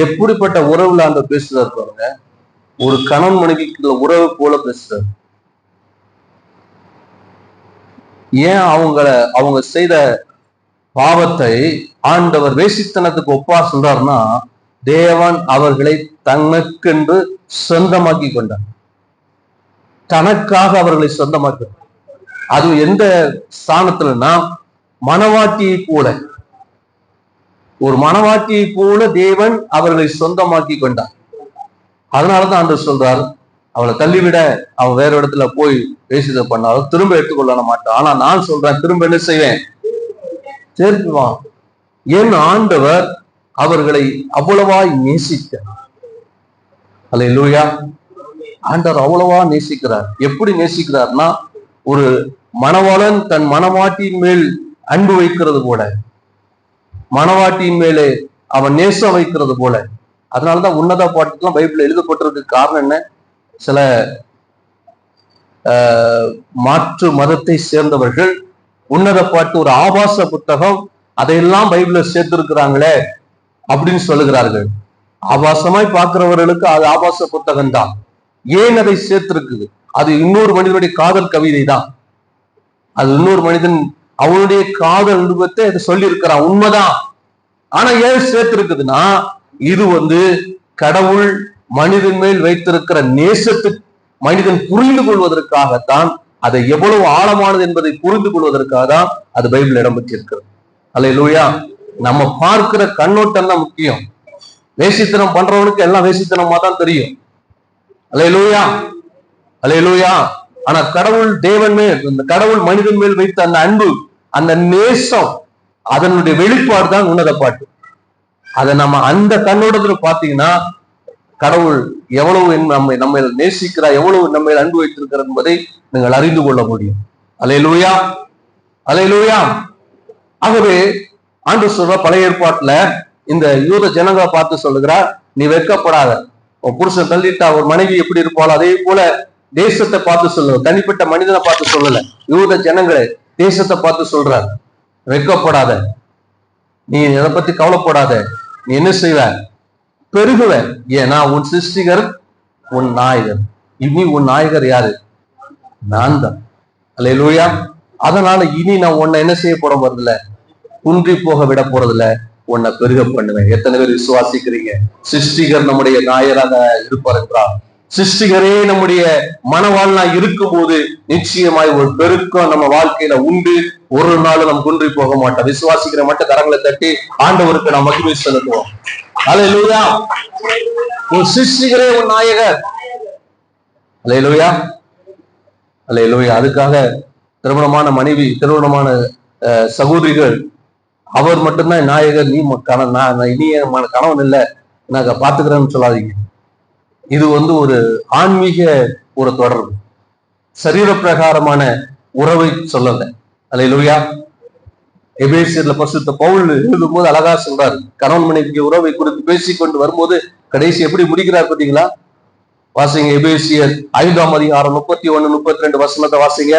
எப்படிப்பட்ட உறவுல அந்த பேசுறாரு பாருங்க. ஒரு கணவன் மனைவிக்கு உறவு போல பேசுறாரு. ஏன் அவங்க செய்த பாவத்தை ஆண்டவர் வேசித்தனத்துக்கு ஒப்பா சொல்றாருன்னா, தேவன் அவர்களை தனக்கென்று சொந்தமாக்கி கொண்டார், தனக்காக அவர்களை சொந்தமாக்கி. அது எந்த ஸ்தானத்துலன்னா, மனவாட்டியை போல, ஒரு மனவாட்டியை போல தேவன் அவர்களை சொந்தமாக்கி கொண்டார். அதனாலதான் ஆண்டவர் சொல்றார், அவளை தள்ளிவிட அவன் வேற இடத்துல போய் பேசித பண்ணாலும் திரும்ப எடுத்துக்கொள்ள மாட்டான். ஆனா நான் சொல்றேன், திரும்ப என்ன செய்வேன்? சேர்த்துவான். ஏன் ஆண்டவர் அவர்களை அவ்வளவாய் நேசிக்க. அல்லேலூயா. ஆண்டவர் அவ்வளவா நேசிக்கிறார். எப்படி நேசிக்கிறார்னா, ஒரு மணவாளன் தன் மணவாட்டியின் மேல் அன்பு வைக்கிறது போல, மணவாட்டியின் மேலே அவன் நேசம் வைக்கிறது போல. அதனாலதான் உன்னத பாட்டுக்கெல்லாம் பைபிள்ல எழுதப்பட்டிருக்கு. காரணம் என்ன? சில மாற்று மதத்தை சேர்ந்தவர்கள் உன்னத பாட்டு ஒரு ஆபாச புத்தகம், அதையெல்லாம் பைபிள்ல சேர்த்திருக்கிறாங்களே அப்படின்னு சொல்லுகிறார்கள். ஆபாசமாய் பார்க்கிறவர்களுக்கு அது ஆபாச புத்தகம் தான். ஏன் அதை சேர்த்திருக்குது? அது இன்னொரு மனிதனுடைய காதல் கவிதை தான். அது இன்னொரு மனிதன் அவனுடைய காதல் அனுபவத்தை அதை சொல்லி இருக்கிறான், உண்மைதான். ஆனா ஏன் சேர்த்திருக்குதுன்னா, இது கடவுள் மனிதன் மேல் வைத்திருக்கிற நேசத்துக்கு மனிதன் புரிந்து கொள்வதற்காகத்தான் அதை எவ்வளவு ஆழமானது என்பதை புரிந்து கொள்வதற்காக தான் அது பைபிள் இடம்பெற்றிருக்கிறது. அல்லேலூயா. நம்ம பார்க்கிற கண்ணோட்டம் தான் முக்கியம். வேசித்தனம் பண்றவனுக்கு எல்லாம் வேசித்தனமா தான் தெரியும். அல்லேலூயா, அல்லேலூயா. ஆனா கடவுள் தேவன் மேல், இந்த கடவுள் மனிதன் மேல் வைத்த அந்த அன்பு, அந்த நேசம், அதனுடைய வெளிப்பாடு தான் உன்னத பாட்டு. அதை நம்ம அந்த கண்ணோட்டத்துல பாத்தீங்கன்னா கடவுள் எவ்வளவு நம்ம நேசிக்கிறார், எவ்வளவு நம்ம அன்பு வைத்திருக்கிறார் என்பதை நீங்கள் அறிந்து கொள்ள முடியும். அல்லேலூயா, அல்லேலூயா. ஆகவே ஆண்டவர் சொல்ற பழைய ஏற்பாட்டுல இந்த யூத ஜனங்களை பார்த்து சொல்லுகிறார், நீ வெட்கப்படாத. உன் புருஷன் தள்ளிட்டா ஒரு மனைவி எப்படி இருப்பாளோ அதே போல தேசத்தை பார்த்து சொல்லுங்க, தனிப்பட்ட மனிதனை பார்த்து சொல்லல, யூத ஜனங்களை தேசத்தை பார்த்து சொல்றார், வெட்கப்படாத, நீ எதை பத்தி கவலைப்படாத, நீ என்ன செய்வ, பெருகுவ. ஏன்னா உன் சிருஷ்டிகர் உன் நாயகர். இனி உன் நாயகர் யாரு? நான் தான். அல்லேலூயா. அதனால இனி நான் உன்னை என்ன செய்ய போற போறதில்ல, குன்றி போக விட போறதில்ல, உன்னை பெருக பண்ணுவேன். எத்தனை பேர் விசுவாசிக்கிறீங்க? சிருஷ்டிகர் நம்முடைய நாயராக இருப்பார் என்றால், சிருஷ்டிகரே நம்முடைய மனவாழ்னா இருக்கும் போது நிச்சயமாய் ஒரு பெருக்கம் நம்ம வாழ்க்கையில உண்டு. ஒரு நாள் நம்ம குன்றி போக மாட்டோம். விசுவாசிக்கிற மட்டும் கரங்களை தட்டி ஆண்டவருக்கு நாம் மகிமை செலுத்துவோம். அல்லேலூயா. உன் சிருஷ்டிகரே உன் நாயகர். அல்லேலூயா, அல்லேலூயா. அதுக்காக திருமணமான மனைவி, திருமணமான சகோதரிகள், அவர் மட்டும்தான் நாயகர், நீ இனிய கணவன் இல்லை, நான் பாத்துக்கிறேன்னு சொல்லாதீங்க. இது ஒரு ஆன்மீக ஒரு தொடர்பு, சரீர பிரகாரமான உறவை சொல்லல. அல்லேலூயா. எபேசியர்ல பரிசுத்த பவுல் எழுதும் போது அழகா சொல்றாரு, கணவன் மனைவிக்கு உறவை குறித்து பேசிக்கொண்டு வரும்போது கடைசி எப்படி முடிக்கிறார் பாத்தீங்களா? வாசிங்க, எபேசியர் 5ஆம் அதிகாரம் 31, 32 வசனத்தை வாசிங்க.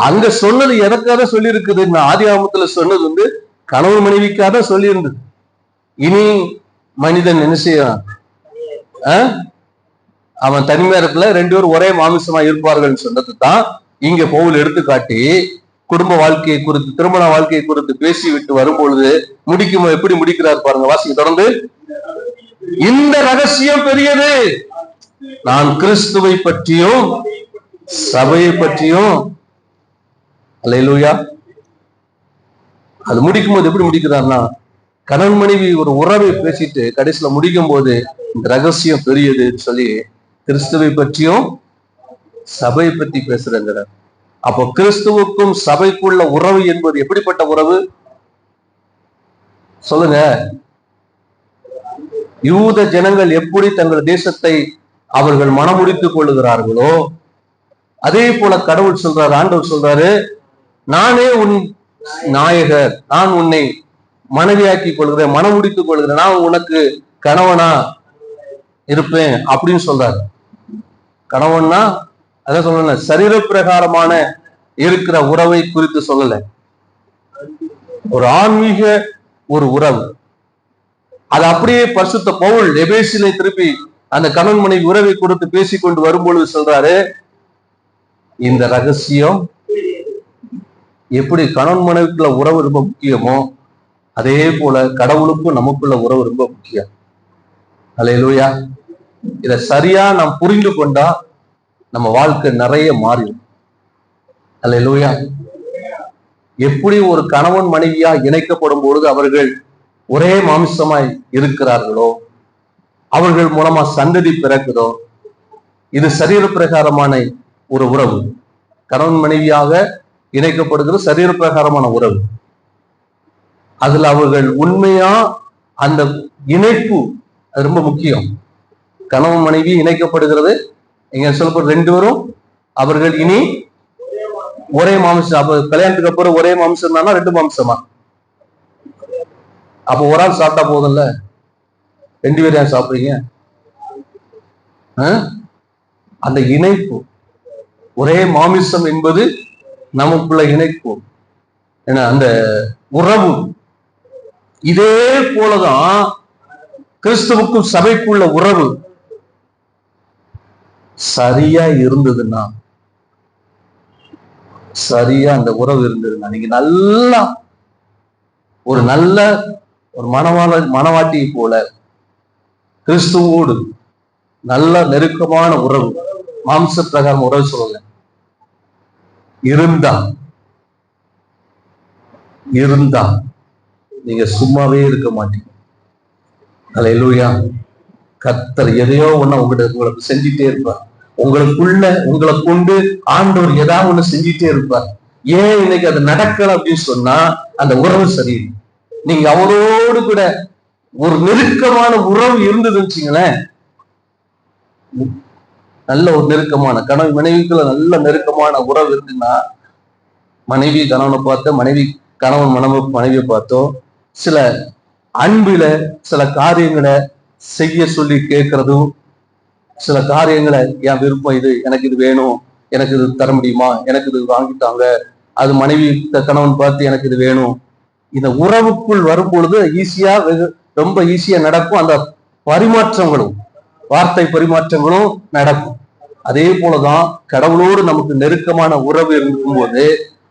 அங்க சொன்னது எதற்காக சொல்லி இருக்குது? ஆதியாகமத்துல சொன்னது கணவன் மனைவிக்காக சொல்லி இருந்தது. இனி மனிதன் என்ன செய்யறான்? அவன் தனிமையா இருக்கல, 2 பேரும் ஒரே மாமிசமா இருப்பார்கள் சொன்னது தான் இங்க பவுல் எடுத்துக்காட்டி குடும்ப வாழ்க்கையை குறித்து, திருமண வாழ்க்கையை குறித்து பேசி விட்டு வரும்பொழுது முடிக்கும் எப்படி முடிக்கிறார் பாருங்க. வாசிங்க தொடர்ந்து. இந்த ரகசியம் பெரியது, நான் கிறிஸ்துவை பற்றியும் சபையை பற்றியும். அல்லேலூயா. அது முடிக்கும் போது எப்படி முடிக்கிறார்னா, கணவன் மனைவி ஒரு உறவை பேசிட்டு கடைசியில முடிக்கும் போது இந்த ரகசியம் பெரியது சொல்லி கிறிஸ்துவை பற்றியும் சபையை பற்றி பேசுறேங்கிறார். அப்போ கிறிஸ்துவுக்கும் சபைக்குள்ள உறவு என்பது எப்படிப்பட்ட உறவு சொல்லுங்க? யூத ஜனங்கள் எப்படி தங்கள் தேசத்தை அவர்கள் மனமுடித்துக் கொள்ளுகிறார்களோ அதே போல கடவுள் சொல்றாரு, ஆண்டவர் சொல்றாரு, நானே உன் நாயகர், நான் உன்னை மனைவியாக்கி கொள்கிறேன், மனமுடித்துக் கொள்கிறேன், நான் உனக்கு கணவனா இருப்பேன் அப்படின்னு சொல்றாரு. கணவன்னா அதான் சொல்லல, சரீர பிரகாரமான இருக்கிற உறவை குறித்து சொல்லல, ஒரு ஆன்மீக ஒரு உறவு. அது அப்படியே பரிசுத்த பவுல் எபேசியரை திருப்பி அந்த கணவன் மனைவி உறவை கொடுத்து பேசிக்கொண்டு வரும்பொழுது சொல்றாரு, இந்த ரகசியம் எப்படி கணவன் மனைவிக்குள்ள உறவு ரொம்ப முக்கியமோ அதே போல கடவுளுக்கும் நமக்குள்ள உறவு ரொம்ப முக்கியம். அல்லேலூயா. இத சரியா நாம் புரிந்து கொண்டா நம்ம வாழ்க்கை நிறைய மாறிடும். அல்லேலூயா. எப்படி ஒரு கணவன் மனைவியா இணைக்கப்படும் பொழுது அவர்கள் ஒரே மாமிசமாய் இருக்கிறார்களோ, அவர்கள் மூலமா சந்ததி பிறக்குதோ, இது சரீர பிரகாரமான ஒரு உறவு. கணவன் மனைவியாக இணைக்கப்படுகிற சரீர பிரகாரமான உறவு. அதுல அவர்கள் உண்மையா அந்த இணைப்பு அது ரொம்ப முக்கியம். கணவன் மனைவி இணைக்கப்படுகிறது, இங்க சொல்லப்போ 2 பேரும் அவர்கள் இனி ஒரே மாம்சம். அப்ப கல்யாணத்துக்கு அப்புறம் ஒரே மாம்சம் தானா 2 மாம்சமா? அப்ப ஒரு ஆள் சாப்பிட்டா போதும்ல, 2 பேரும் ஏன் சாப்பிடுறீங்க? அந்த இணைப்பு, ஒரே மாமிசம் என்பது நமக்குள்ள இணைப்பு, ஏன்னா அந்த உறவு. இதே போலதான் கிறிஸ்துவுக்கும் சபைக்குள்ள உறவு சரியா இருந்ததுன்னா சரியா அந்த உறவு இருந்ததுன்னா நீங்க நல்லா ஒரு நல்ல ஒரு மனவாட்டியை போல கிறிஸ்துவோடு நல்ல நெருக்கமான உறவு, மாம்ச பிரகாரம் உறவு சொல்லுங்க, இருந்தா நீங்க சும்மாவே இருக்க மாட்டீங்க. அல்லேலூயா. கர்த்தர் எதையோ ஒண்ணு உங்களுக்கு செஞ்சுட்டே இருப்பார். உங்களுக்குள்ள உங்களை கொண்டு ஆண்டவர் ஏதாவது ஒண்ணு செஞ்சுட்டே இருப்பார். ஏன் இன்னைக்கு அது நடக்கல அப்படின்னு சொன்னா அந்த உறவு சரியில்லை. நீங்க அவரோடு கூட ஒரு நெருக்கமான உறவு இருந்ததுன்னு வச்சுங்களேன், நல்ல ஒரு நெருக்கமான கணவன் மனைவிக்குள்ள நல்ல நெருக்கமான உறவு இருக்குன்னா, மனைவி கணவனை பார்த்தோ, கணவன் மனைவியை பார்த்தோ, சில அன்பில சில காரியங்களை செய்ய சொல்லி கேட்கறதும், சில காரியங்களை என் விருப்பம் இது, எனக்கு இது வேணும், எனக்கு இது தர முடியுமா, எனக்கு இது வாங்கிட்டாங்க, அது மனைவி கணவன் பார்த்து எனக்கு இது வேணும். இந்த உறவுக்குள் வரும்பொழுது ஈஸியா ரொம்ப ஈஸியா நடக்கும். அந்த பரிமாற்றங்களும் வார்த்தை பரிமாற்றங்களும் நடக்கும். அதே போலதான் கடவுளோடு நமக்கு நெருக்கமான உறவு இருக்கும்போது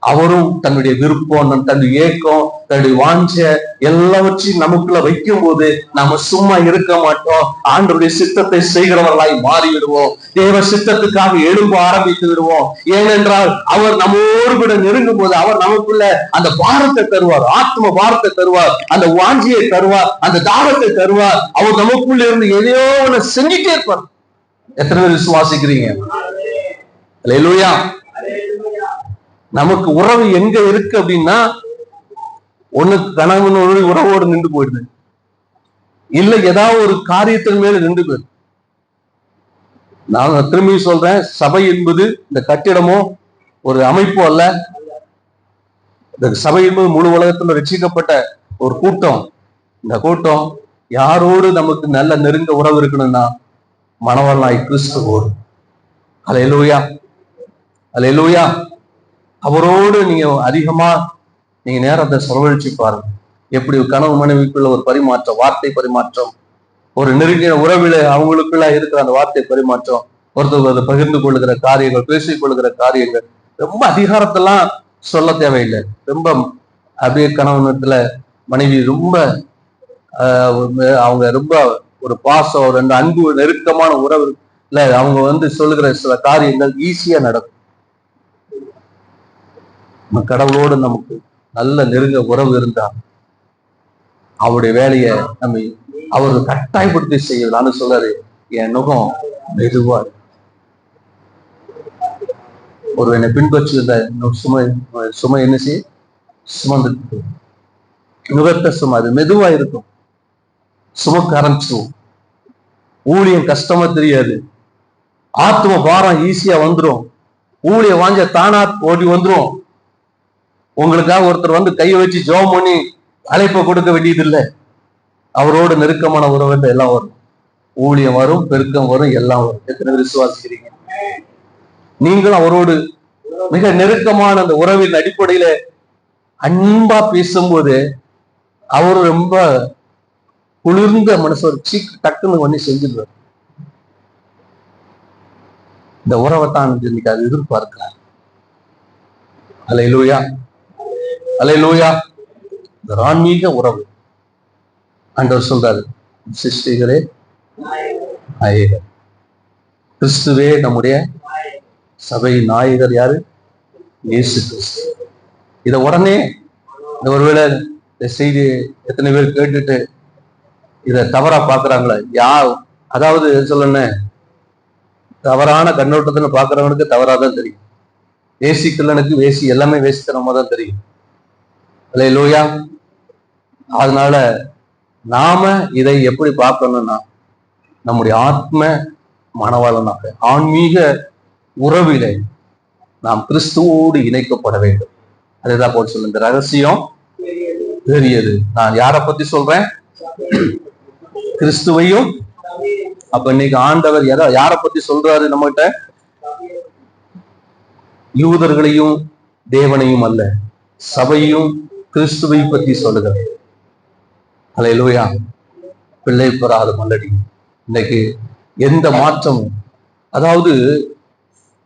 அவரும் தன்னுடைய விருப்பம், தன்னுடைய ஏக்கம், தன்னுடைய வாஞ்ச எல்லாவற்றையும் நமக்குள்ள வைக்கும் போது நாம சும்மா இருக்க மாட்டோம். ஆண்டவருடைய சித்தத்தை செய்கிறவர்களாய் மாறிவிடுவோம். தேவ சித்தத்துக்காக எழும்ப ஆரம்பித்து விடுவோம். ஏனென்றால் அவர் நம்மோடு கூட நெருங்கும் போது அவர் நமக்குள்ள அந்த பாரத்தை தருவார், ஆத்ம பாரத்தை தருவார், அந்த வாஞ்சியை தருவார், அந்த தாகத்தை தருவார். அவர் நமக்குள்ள இருந்து எதையோ ஒண்ணு செஞ்சுட்டே இருப்பார். எத்தனை பேர் விசுவாசிக்கிறீங்க? அல்லேலூயா. நமக்கு உறவு எங்க இருக்கு அப்படின்னா, ஒண்ணு கணவனோட உறவோடு நின்று போயிடுது, இல்ல ஏதாவது ஒரு காரியத்தின் மேல நின்று போயிடுது. நான் திரும்பி சொல்றேன், சபை என்பது இந்த கட்டிடமோ ஒரு அமைப்பு அல்ல. இந்த சபை என்பது முழு உலகத்துல ரட்சிக்கப்பட்ட ஒரு கூட்டம். இந்த கூட்டம் யாரோடு நமக்கு நல்ல நெருங்க உறவு இருக்கணும்னா மணவாளனாய் கிறிஸ்துவோடு. அல்லேலூயா, அல்லேலூயா. அவரோடு நீங்க அதிகமா நீங்க நேரத்தை செலவழிச்சு பாருங்க. எப்படி கணவன் மனைவிக்குள்ள ஒரு பரிமாற்றம், வார்த்தை பரிமாற்றம், ஒரு நெருங்கிய உறவில அவங்களுக்குள்ள இருக்கிற அந்த வார்த்தை பரிமாற்றம், ஒருத்தர் பகிர்ந்து கொள்ளுகிற காரியங்கள், பேசிக் கொள்ளுகிற காரியங்கள், ரொம்ப அதிகாரத்தெல்லாம் சொல்ல தேவையில்லை. ரொம்ப அப்படியே கணவனத்துல மனைவி ரொம்ப அவங்க ரொம்ப ஒரு பாசம், ரெண்டு அன்பு நெருக்கமான உறவு இல்ல, அவங்க சொல்லுகிற சில காரியங்கள் ஈஸியா நடக்கும். கடவுளோடு நமக்கு நல்ல நெருங்க உறவு இருந்தா அவருடைய வேலையை நம்ம அவரு கட்டாயப்படுத்தி செய்யலான்னு சொல்றாரு. என் நுகம் மெதுவா ஒரு என்னை பின்பற்றிருந்த சுமை என்ன செய்ய சுமந்து நுகத்த சுமை அது மெதுவா இருக்கும். சுமக்க ஆரம்பிச்சிடும். ஊழியம் கஷ்டமா தெரியாது. ஆத்ம பாரம் ஈஸியா வந்துடும். ஊழிய வாஞ்ச தானா ஓடி வந்துடும். உங்களுக்காக ஒருத்தர் கையை வச்சு ஜெபம் பண்ணி அழைப்பை கொடுக்க வேண்டியது இல்லை. அவரோடு நெருக்கமான உறவு எல்லாம் வரும். ஊழியம் வரும், பெருக்கம் வரும், எல்லாம் வரும். எத்தனை விசுவாசிக்கிறீங்க? நீங்களும் அவரோடு மிக நெருக்கமான அந்த உறவின் அடிப்படையில அன்பா பேசும்போது அவரு ரொம்ப குளிர்ந்த மனசு ஒரு டக்குன்னு பண்ணி செஞ்சிருவார். இந்த உறவைத்தான் இன்னைக்கு அது எதிர்பார்க்கிறார். அல்லேலூயா, அல்லேலூயா. ஆன்மீக உறவு ஆண்டவர் சொல்றாரு, சிருஷ்டிகளே நாயகர். கிறிஸ்துவே நம்முடைய சபை நாயகர். யாரு? இயேசு கிறிஸ்து. இத உடனே இந்த ஒருவேளை இந்த செய்தி எத்தனை பேர் கேட்டுட்டு இத தவறா பாக்குறாங்களா? அதாவது சொல்லணும், தவறான கண்ணோட்டத்துல பாக்குறவனுக்கு தவறாதான் தெரியும். வேசிக்கல்லனுக்கு வேசி எல்லாமே வேசித்தனமா தான் தெரியும். அல்லேலூயா. அதனால நாம இதை எப்படி பார்க்கணும்னா, நம்முடைய ஆத்ம மணவாளனாக ஆன்மீக உறவிலே நாம் கிறிஸ்துவோடு இணைக்கப்பட வேண்டும். அதுதான் போல் சொல்லுங்க, ரகசியம் பெரியது. நான் யாரை பத்தி சொல்றேன்? கிறிஸ்துவையும். அப்ப இன்னைக்கு ஆண்டவர் யாரை பத்தி சொல்றாரு நம்மகிட்ட? யூதர்களையும் தேவனையும் அல்ல, சபையும் கிறிஸ்துவை பத்தி சொல்லுகிறார். அல்லேலூயா. பிள்ளை பெறாத மல்லடி. இன்னைக்கு எந்த மாற்றமும், அதாவது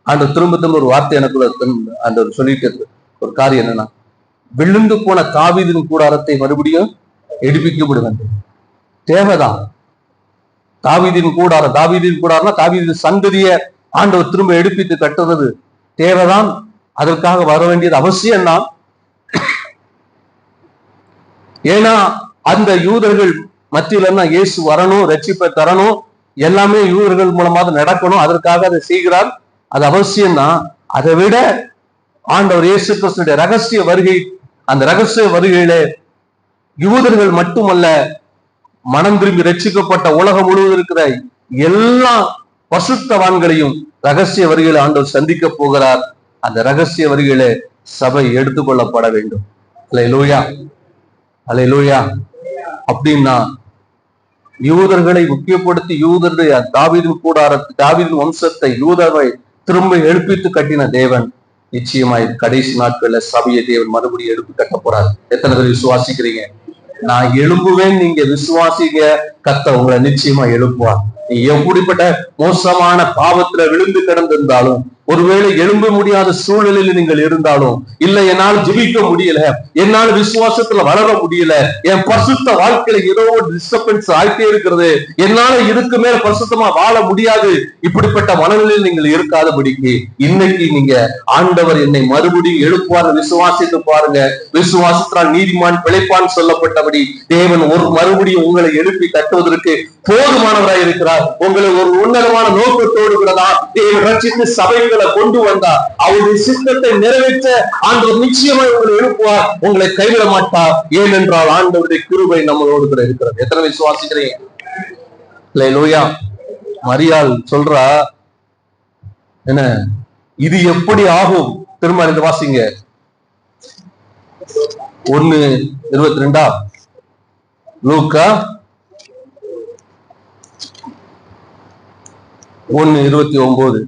ஆண்டவர் திரும்ப திரும்ப ஒரு வார்த்தை எனக்கு ஆண்டவர் சொல்லிட்டு இருக்கு. ஒரு காரியம் என்னன்னா, விழுந்து போன தாவீதின் கூடாரத்தை மறுபடியும் எடுப்பிக்கப்படுவது தேவைதான். தாவீதின் கூடாரம்னா தாவீதின் சந்ததிய ஆண்டவர் திரும்ப எடுப்பித்து கட்டுறது தேவைதான். அதற்காக வர வேண்டியது அவசியம் தான். ஏன்னா அந்த யூதர்கள் மத்தியில இயேசு வரணும், ரட்சிப்பை தரணும், எல்லாமே யூதர்கள் மூலமாக நடக்கணும். அதற்காக அதை செய்கிறார், அது அவசியம்தான். அதை விட ஆண்டவர் இயேசு கிறிஸ்துவின் ரகசிய வருகை, அந்த ரகசிய வருகையில யூதர்கள் மட்டுமல்ல, மனம் திரும்பி ரட்சிக்கப்பட்ட உலகம் முழுவதும் இருக்கிற எல்லா பசுத்தவான்களையும் ரகசிய வருகையில ஆண்டவர் சந்திக்க போகிறார். அந்த ரகசிய வருகையில சபை எடுத்துக்கொள்ளப்பட வேண்டும். அல்லேலூயா, அல்லேலூயா. அப்படின்னா யூதர்களை முக்கியப்படுத்தி யூதருடைய தாவீதின் கூடாரத்தை, தாவீதின் வம்சத்தை, யூதரை திரும்ப எழுப்பித்து கட்டின தேவன் நிச்சயமாய் கடைசி நாட்கள்ல சபையை தேவன் மறுபடியும் எழுப்பி கட்ட போறாரு. எத்தனை பேர் விசுவாசிக்கிறீங்க? நான் எழும்புவேன், நீங்க விசுவாசிங்க, கர்த்தர் உங்களை நிச்சயமா எழுப்புவார். நீ எப்படிப்பட்ட மோசமான பாவத்துல விழுந்து கிடந்திருந்தாலும், ஒருவேளை எழும்ப முடியாத சூழ்நிலையில நீங்கள் இருந்தாலும், இல்ல என்னால் ஜெபிக்க முடியல, என்னால் விசுவாசத்துல வளர முடியல, என் பரிசுத்த வாழ்க்கையில ஏதோ ஒரு டிஸ்டர்பன்ஸ் ஆயிட்டே இருக்கிறது, என்னால இதுக்கு மேல பரிசுத்தமா வாழ முடியாது, இப்படிப்பட்ட மனநிலையில் நீங்கள் இருக்காதபடிக்கு இன்னைக்கு நீங்க ஆண்டவர் என்னை மறுபடியும் எழுப்புவார் விசுவாசித்து பாருங்க. விசுவாசத்தால் நீதிமான் பிழைப்பான் சொல்லப்பட்டபடி தேவன் ஒரு மறுபடியும் உங்களை எழுப்பி கட்டுவதற்கு போதுமானவராய் இருக்கிறார். உங்களை ஒரு உன்னதமான நோக்கத்தோடு கூடதான் தேவன் ரட்சித்து சபைகளை கொண்டு வந்தார். அவருடைய சித்தத்தை நிறைவேற்ற ஆண்டவர் நிச்சயமாக உங்களை எழுப்புவார், உங்களை கைவிட மாட்டார். ஏனென்றால் ஆண்டவருடைய கிருபை நம்மளோடு கூட இருக்கிறது. எத்தனை விசுவாசிக்கிறீங்க? அல்லேலூயா. மரியாள் சொல்றா, என்ன இது எப்படி ஆகும்? திரும்ப இந்த வாசிங்க 1:22 லூக்கா 1:29.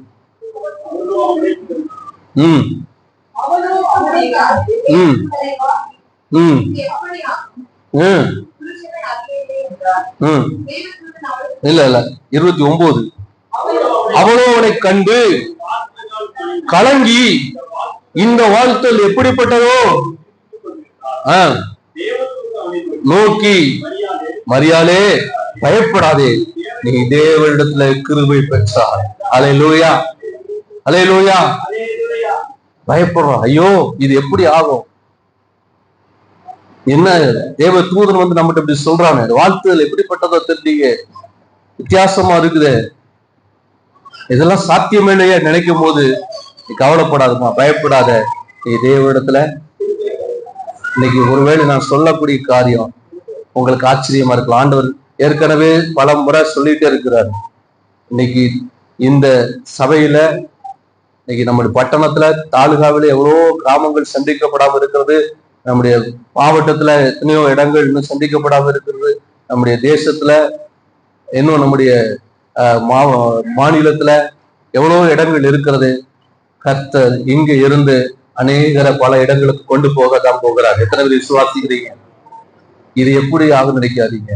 இல்ல 29. அவளோ அவனை கண்டு கலங்கி, இந்த வாழ்த்தல் எப்படிப்பட்டதோ நோக்கி, மரியாளே பயப்படாதே, நீ தேவனிடத்துல கிருபை பெற்றாய். அல்லேலூயா, அல்லேலூயா. பயப்படுறோம், ஐயோ இது எப்படி ஆகும்? என்ன தேவ தூதன் வந்து நம்மகிட்ட இப்படி சொல்றானே, வாழ்த்துதல் எப்படிப்பட்டதோ தெரிஞ்சீங்க, வித்தியாசமா இருக்குது, இதெல்லாம் சாத்தியமே இல்லையா நினைக்கும் போது நீ கவலைப்படாதமா, பயப்படாத, நீ தேவனிடத்துல. இன்னைக்கு ஒருவேளை நான் சொல்லக்கூடிய காரியம் உங்களுக்கு ஆச்சரியமா இருக்கலாம். ஆண்டவர் ஏற்கனவே பல முறை சொல்லிட்டே இருக்கிறார். இன்னைக்கு இந்த சபையில, இன்னைக்கு நம்முடைய பட்டணத்துல, தாலுகாவில எவ்வளவோ கிராமங்கள் சந்திக்கப்படாம இருக்கிறது, நம்முடைய மாவட்டத்துல எத்தனையோ இடங்கள் இன்னும் சந்திக்கப்படாம இருக்கிறது, நம்முடைய தேசத்துல இன்னும் நம்முடைய மாநிலத்துல எவ்வளவோ இடங்கள் இருக்கிறது. கர்த்தர் இங்க இருந்து அநேகரை பல இடங்களுக்கு கொண்டு போகத்தான் போகிறார். எத்தனை பேர் விசுவாசிக்கிறீங்க? இது எப்படி ஆகும் நினைக்காதீங்க.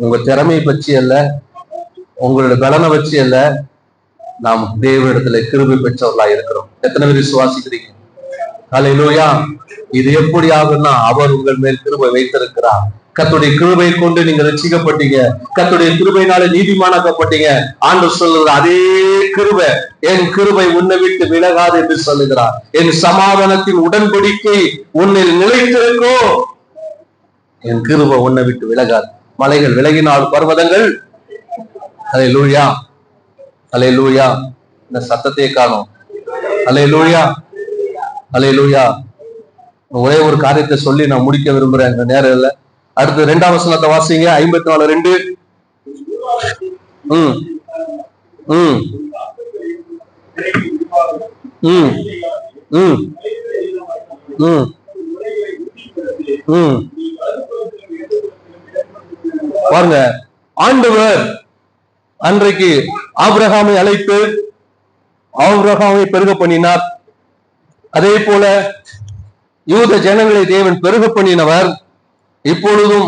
உங்க திறமையை பற்றி அல்ல, உங்களுடைய பலனை வச்சு அல்ல, நாம் தேவனிடத்துல கிருபை பெற்றவர்களா இருக்கிறோம். எத்தனை பேர் விசுவாசிக்கிறீங்க? அல்லேலூயா. இது எப்படி ஆகும்னா, அவர் உங்கள் மேல் கிருபை வைத்திருக்கிறார். கர்த்தருடைய கிருபை கொண்டு நீங்க ரட்சிக்கப்பட்டீங்க, கர்த்தருடைய கிருபையினால நீதிமானாக்கப்பட்டீங்க. ஆண்டவர் சொல்லுகிற அதே கிருபை, என் கிருபை உன்னை விட்டு விலகாது என்று சொல்லுகிறார். என் சமாதானத்தின் உடன்படிக்கை உன்னில் நிலைத்திருக்கும், என் கிருபை உன்னை விட்டு விலகாது. மலைகள் விலகினால் பர்வதங்கள், அல்லேலூயா, அல்லேலூயா. இந்த சத்தத்தையே காணோம். அல்லேலூயா, அல்லேலூயா. ஒரே ஒரு காரியத்தை சொல்லி நான் முடிக்க விரும்புறேன் இந்த நேரம் இல்ல. அடுத்து 2ஆம் வசனத்தை வாசிங்க. 54:2. பாருங்க, ஆண்டவர் அன்றைக்கு ஆபிரகாமை அழைத்து ஆபிரகாமை பெருக பண்ணினார். அதே போல யூத ஜனங்களை தேவன் பெருக பண்ணினவர். இப்பொழுதும்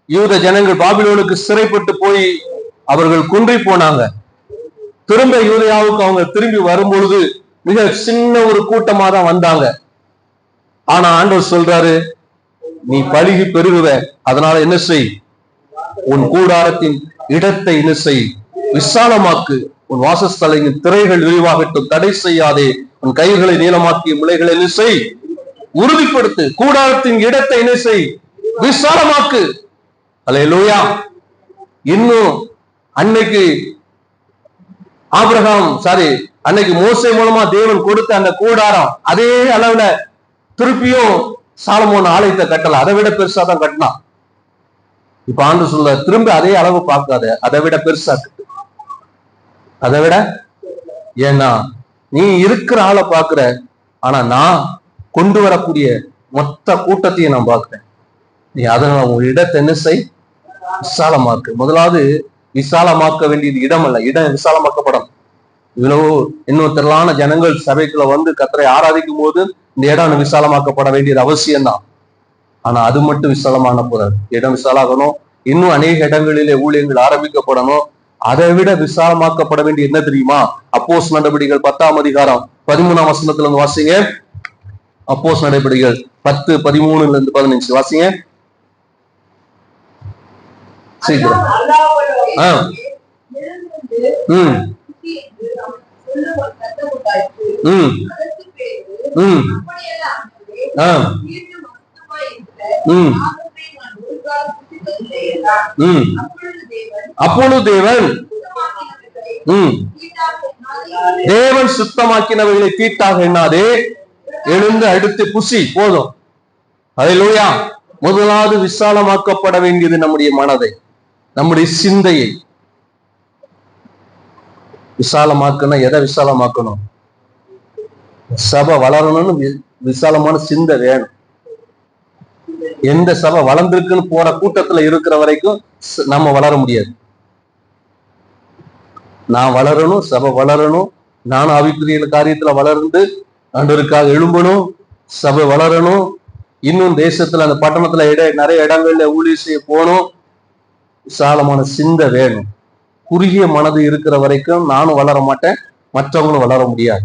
யூத ஜனங்கள் பாபிலோனுக்கு சிறைப்பட்டு போய் அவர்கள் குன்றி போனாங்க. திரும்ப யூதேயாவுக்கு அவங்க திரும்பி வரும்பொழுது மிக சின்ன ஒரு கூட்டமா தான் வந்தாங்க. ஆனா ஆண்டவர் சொல்றாரு, நீ பலுகி பெருகுவ, அதனால என்ன செய், உன் கூடாரத்தின் இடத்தை என்ன செய், விசாலமாக்கு, உன் வாசஸ்தலத்தின் திரைகள் விரிவாகட்டும், தடை செய்யாதே, உன் கைகளை நீளமாக்கிய முளைகளை என்ன செய், உறுதிப்படுத்து, கூடாரத்தின் இடத்தை என்ன செய், விசாலமாக்கு. அல்லேலூயா. இன்னும் அன்னைக்கு அன்னைக்கு மோசே மூலமா தேவன் கொடுத்த அந்த கூடாரம் அதே அளவுல திருப்பியும் சாலமோன் ஆலயத்தை கட்டல, அதை விட பெருசா தான் கட்டினான். இப்ப ஆண்டு சொல்ல, திரும்ப அதே அளவு பார்க்காத, அதை விட பெருசா கட்டு, அதை விட. ஏன்னா நீ இருக்கிற ஆளை பாக்குற, ஆனா நான் கொண்டு வரக்கூடிய மொத்த கூட்டத்தையும் நான் பார்க்கிறேன். நீ அதனால உன் இடத்தை என்ன செய், விசாலமாக்கு. முதலாவது விசாலமாக்க வேண்டியது இடம் அல்ல, இடம் விசாலமாக்கப்படும். இவ்வளவு இன்னும் திரளான ஜனங்கள் சபைக்குள்ள வந்து கர்த்தரை ஆராதிக்கும் போது இந்த இடம் விசாலமாக்கப்பட வேண்டியது அவசியம்தான். ஆனா அது மட்டும் விசாலமான போறாது, இடம் விசாலாகணும். இன்னும் அநேக இடங்களிலே ஊழியங்கள் ஆரம்பிக்கப்படணும். அதை விட விசாலமாக்கப்பட வேண்டிய என்ன தெரியுமா? அப்போஸ்தலர் நடபடிகள் 10ஆம் அதிகாரம் 13ஆம் வசனத்துல இருந்து வாசிங்க. அப்போஸ்தலர் நடபடிகள் 10:13-15 வாசிங்க சீக்கிரம். அப்பொழுது தேவன் சுத்தமாக்கினவைகளை தீட்டாக எண்ணாதே, எழுந்து அடுத்து புசி போதும். அல்லேலூயா. முதலாவது விசாலமாக்கப்பட வேண்டியது நம்முடைய மனதை, நம்முடைய சிந்தையை. விசாலமாக்கணும். எதை விசாலமாக்கணும்? சபை வளரணும்னு விசாலமான சிந்தை வேணும். எந்த சபை வளர்ந்துருக்குன்னு போற கூட்டத்துல இருக்கிற வரைக்கும் நம்ம வளர முடியாது. நான் வளரணும், சபை வளரணும், நானும் ஆவிக்குரிய காரியத்துல வளர்ந்து ஆண்டவருக்காக எழும்பணும், சபை வளரணும். இன்னும் தேசத்துல அந்த பட்டணத்துல நிறைய இடங்கள்ல ஊழியர் செய்ய போகணும். விசாலமான சிந்தை வேணும். குறுகிய மனது இருக்கிற வரைக்கும் நானும் வளர மாட்டேன், மற்றவங்களும் வளர முடியாது.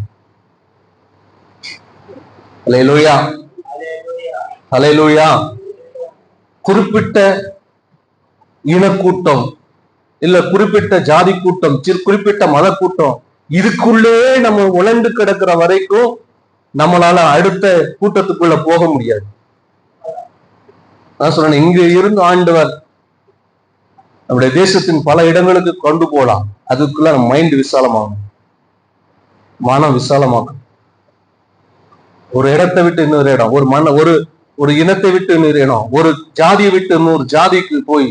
அல்லேலூயா, அல்லேலூயா. குறிப்பிட்ட இனக்கூட்டம் இல்ல குறிப்பிட்ட ஜாதி கூட்டம், குறிப்பிட்ட மத கூட்டம், இதுக்குள்ளே நம்ம உழந்து கிடக்கிற வரைக்கும் நம்மளால அடுத்த கூட்டத்துக்குள்ள போக முடியாது. நான் சொல்றேன், இங்க இருந்து ஆண்டவர் நம்முடைய தேசத்தின் பல இடங்களுக்கு கொண்டு போகலாம். அதுக்குள்ள நம்ம மைண்ட் விசாலமாகும், மனம் விசாலமாகும். ஒரு இடத்தை விட்டு இன்னொரு இடம், ஒரு இனத்தை விட்டு இன்னொரு இடம், ஒரு ஜாதியை விட்டு இன்னொரு ஜாதிக்கு போய்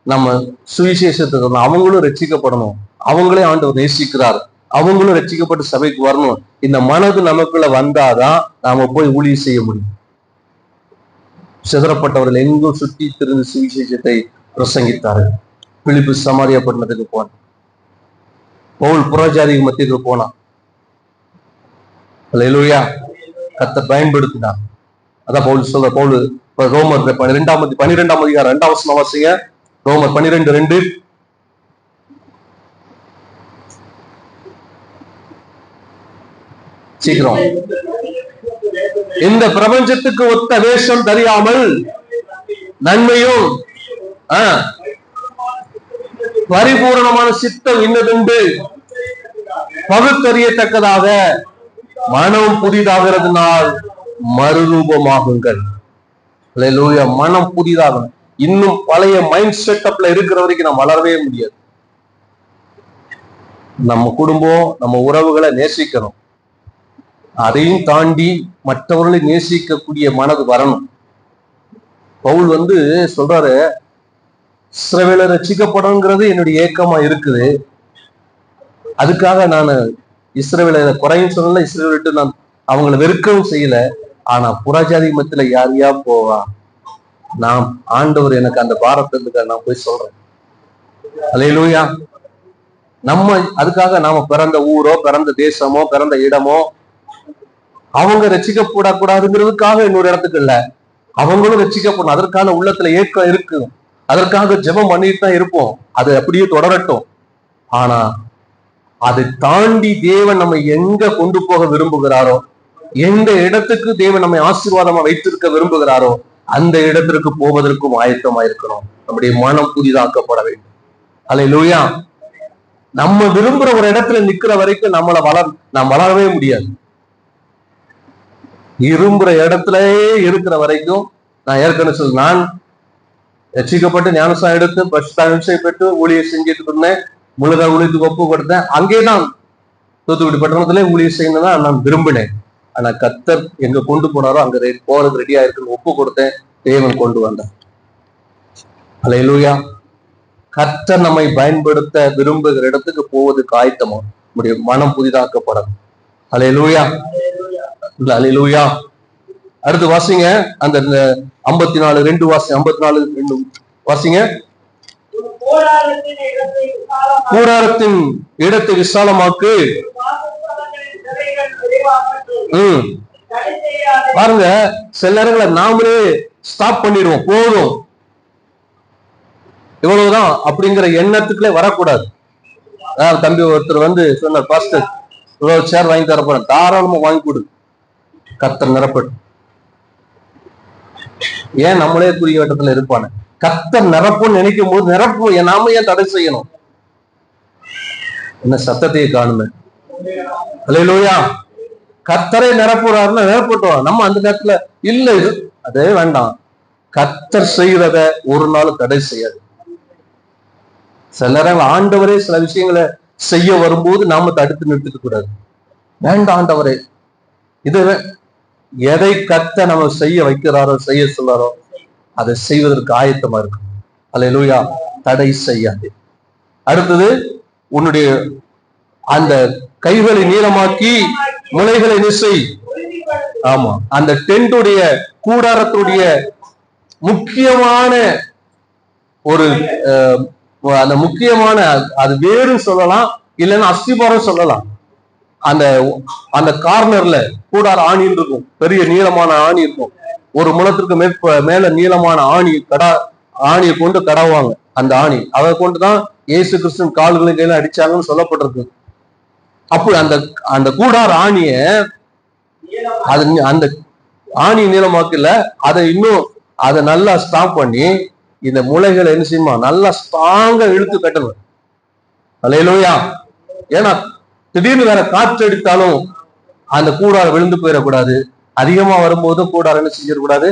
நம்ம சுவிசேஷத்துக்கு அவங்களும் ரட்சிக்கப்படணும். அவங்களே ஆண்டவர் நேசிக்கிறார், அவங்களும் ரட்சிக்கப்பட்டு சபைக்கு வரணும். இந்த மனது நமக்குள்ள வந்தாதான் நாம போய் ஊழியம் செய்ய முடியும். சிதறப்பட்டவர்கள் எங்கும் சுற்றி திரிந்து சுவிசேஷத்தை பிரசங்கித்தார்கள். பிலிப்பு சமாரியா பட்டணத்துக்கு போனான், பவுல் புறஜாதி மத்தியக்கு போனான். அல்லேலூயா. கர்த்தர் பயன்படுத்தினார். அதான் பவுல் சொல்ற, பவுல் ரோமர் 12ஆம் அதிகாரம் 2ஆம் வசனம் வாசிங்க. ரோமர் 12:2. சீக்கிரம். இந்த பிரபஞ்சத்துக்கு ஒத்த வேஷம் தெரியாமல் நன்மையும் பரிபூரணமான சித்தம் இன்னதுண்டு பகுத்தறியத்தக்கதாக மனம் புதிதாகிறதுனால் மறுரூபமாகுங்கள். அல்லேலூயா. மனம் புதிதாகணும். இன்னும் பழைய மைண்ட் செட்டப்ல இருக்கிற வரைக்கும் நம்ம வளரவே முடியாது. நம்ம குடும்பம், நம்ம உறவுகளை நேசிக்கணும். அதையும் தாண்டி மற்றவர்களை நேசிக்கக்கூடிய மனது வரணும். பவுல் சொல்றாரு, இஸ்ரவேலை ரட்சிக்கப்படங்கிறது என்னுடைய ஏக்கமா இருக்குது. அதுக்காக நான் இஸ்ரவேலை குறையும் சொல்லல, இஸ்ரவேலிட்டு நான் அவங்களை வெறுக்கவும் செய்யல. ஆனா புறஜாதி மத்தியில யாரையா போவா, நான் ஆண்டவர் எனக்கு அந்த பாரத்துக்கு நான் போய் சொல்றேன். அல்லேலூயா. நம்ம அதுக்காக நாம பிறந்த ஊரோ, பிறந்த தேசமோ, பிறந்த இடமோ அவங்க ரட்சிக்கப்படக்கூடாதுங்கிறதுக்காக இன்னொரு இடத்துக்கு இல்ல, அவங்களும் ரட்சிக்கப்படணும். அதற்கான உள்ளத்துல ஏக்கம் இருக்கு, அதற்காக ஜெபம் பண்ணிட்டு தான் இருப்போம். அது அப்படியே தொடரட்டும். ஆனா அதை தாண்டி தேவன் நம்ம எங்க கொண்டு போக விரும்புகிறாரோ, எந்த இடத்துக்கு தேவன் நம்மை ஆசீர்வாதமா வைத்திருக்க விரும்புகிறாரோ அந்த இடத்திற்கு போவதற்கும் ஆயத்தமா இருக்கணும். நம்முடைய மனம் புதிதாக்கப்பட வேண்டும். அல்லேலூயா. நம்ம விரும்புற ஒரு இடத்துல நிக்கிற வரைக்கும் நாம் வளரவே முடியாது. விரும்புற இடத்துலயே இருக்கிற வரைக்கும், நான் ஏற்கனவே சொல்ல, நான் ரட்சிக்கப்பட்டு ஞானஸ்நானம் எடுத்து பரிசுத்த பெற்று ஊழியர் செஞ்சுட்டு இருந்தேன். முழுதா ஊழியத்துக்கு ஒப்பு கொடுத்தேன். அங்கேதான் தூத்துக்குடி பட்டணத்திலே ஊழியர் செய்யணும் தான் நான் விரும்பினேன். ஆனா கர்த்தர் எங்க கொண்டு போனாரோ அங்க போறது ரெடியா இருக்குன்னு ஒப்பு கொடுத்தேன். தேவன் கொண்டு வந்தார். அல்லேலூயா. கர்த்தர் நம்மை பயன்படுத்த விரும்புகிற இடத்துக்கு போவதுக்கு ஆயத்தமா நம்முடைய மனம் புதிதாக்கப்படும். அல்லேலூயா. அல்லேலூயா. அடுத்து வாசிங்க அந்த 54:2 வாசி. 54:2 வாசிங்க. கூடாரத்தின் இடத்தை விசாலமாக்கு. பாருங்க, சில நேரங்களை நாமளே ஸ்டாப் பண்ணிடுவோம். போதும், இவ்வளவுதான் அப்படிங்கிற எண்ணத்துக்குள்ளே வரக்கூடாது. தம்பி ஒருத்தர் வந்து சொன்னார், பாஸ்டர் இவ்வளவு சேர் வாங்கி தரப்போறேன். தாராளமா வாங்கி கொடு, கர்த்தர் நிரப்பட்டு. ஏன் நம்மளே குறுகிய வட்டத்துல இருப்பானு? கர்த்தர் நிரப்புன்னு நினைக்கும் போது நிரப்பு, நாம ஏன் தடை செய்யணும்? என்ன சத்தத்தையே காணுமே. அல்லேலூயா. கர்த்தரை நிரப்புறாருன்னா நிரப்பட்டோம். நம்ம அந்த நேரத்துல இல்ல இது அதே வேண்டாம். கர்த்தர் செய்யறத ஒரு நாள் தடை செய்யாது. சில நேரங்கள் ஆண்டவரே சில விஷயங்களை செய்ய வரும்போது நாம தடுத்து நிறுத்திக்க கூடாது. வேண்டாம் ஆண்டவரே, இது எதை கர்த்தர் நம்ம செய்ய வைக்கிறாரோ, செய்ய சொல்றாரோ அதை செய்வதற்கு ஆயத்தமா இருக்கு. அல்லேலூயா. தடை செய்யாது. அடுத்தது, உன்னுடைய அந்த கைகளை நீளமாக்கி முளைகளை நிசை. ஆமா, அந்த டென்ட்டுடைய கூடாரத்துடைய முக்கியமான ஒரு அந்த முக்கியமான அது வேறு சொல்லலாம், இல்லைன்னா அஸ்திபாரம் சொல்லலாம். அந்த அந்த கார்னர்ல கூடார ஆணி இருக்கும், பெரிய நீளமான ஆணி இருக்கும். ஒரு முழத்திற்கு மேல நீளமான ஆணியை கொண்டு கடவுவாங்க. அந்த ஆணி அதை கொண்டுதான் இயேசு கிறிஸ்துவின் கால்களின் கையில அடிச்சாங்கன்னு சொல்லப்பட்டிருக்கு. அப்போ அந்த அந்த கூடார ஆணிய அந்த ஆணி நீளமாக்கல, அதை இன்னும் அதை நல்லா ஸ்ட்ராங் பண்ணி இந்த முளைகளை என்ன செய்யுமா நல்லா ஸ்ட்ராங்கா இழுத்து கட்டணும். அல்லேலூயா. ஏன்னா திடீர்னு வேற காற்று அடித்தாலும் அந்த கூடார விழுந்து போயிடக்கூடாது. அதிகமா வரும்போது கூடார என்ன செஞ்சிடக்கூடாது.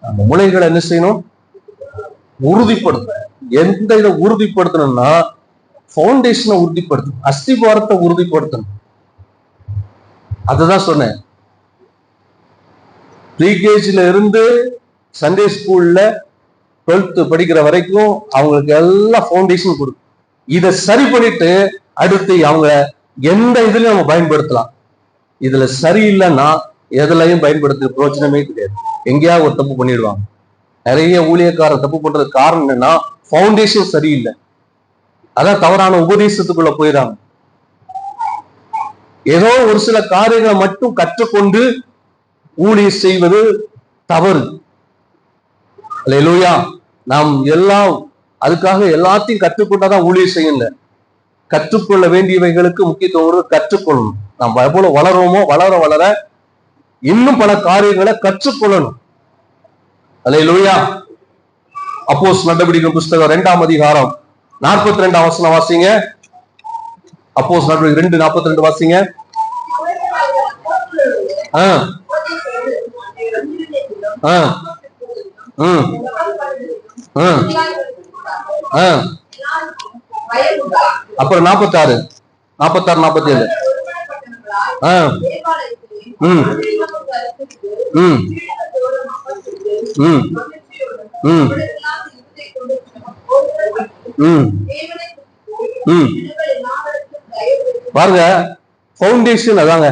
அந்த முளைகளை என்ன செய்யணும், உறுதிப்படுத்த. எந்த இதை உறுதிப்படுத்தணும்னா பவுண்டேஷனை உறுதிப்படுத்தணும், அஸ்திபாரத்தை உறுதிப்படுத்தணும். அதுதான் சொன்னேன். ப்ரீகேஜில இருந்து சண்டே ஸ்கூல்ல 12th படிக்கிற வரைக்கும் அவங்களுக்கு எல்லாம் பவுண்டேஷன் கொடுக்கும். இதை சரி பண்ணிட்டு அடுத்து அவங்க எந்த இதுலயும் அவங்க பயன்படுத்தலாம். இதுல சரியில்லைன்னா எதுலையும் பயன்படுத்த பிரயோஜனமே கிடையாது. எங்கேயாவது ஒரு தப்பு பண்ணிடுவாங்க. நிறைய ஊழியக்காரர் தப்பு பண்றதுக்கு காரணம் என்னன்னா பவுண்டேஷன் சரியில்லை. அதான் தவறான உபதேசத்துக்குள்ள போயிடாங்க. ஏதோ ஒரு சில காரியங்களை மட்டும் கற்றுக்கொண்டு ஊழியர் செய்வது தவறு. அல்லேலூயா. நாம் எல்லாம் அதுக்காக எல்லாத்தையும் கற்றுக்கொண்டாதான் ஊழியர் செய்யல. கற்றுக்கொள்ள வேண்டியவைகளுக்கு முக்கியத்துவம் கற்றுக்கொள்ளணும். நாம் எவ்வளவு வளருவோமோ வளர வளர இன்னும் பல காரியங்களை கற்றுக்கொள்ளணும். அல்லேலூயா. அப்போஸ்தலர் நடவடிக்கைகளின் புஸ்தகம் 2ஆம் அதிகாரம் 42ஆம் வசனம் வாசிங்க. அப்போஸ்தலர் நடவடிக்கைகள் 2:42 வாசிங்க. அப்புறம் 46, 47. பாருங்க, பவுண்டேஷன் அதாங்க.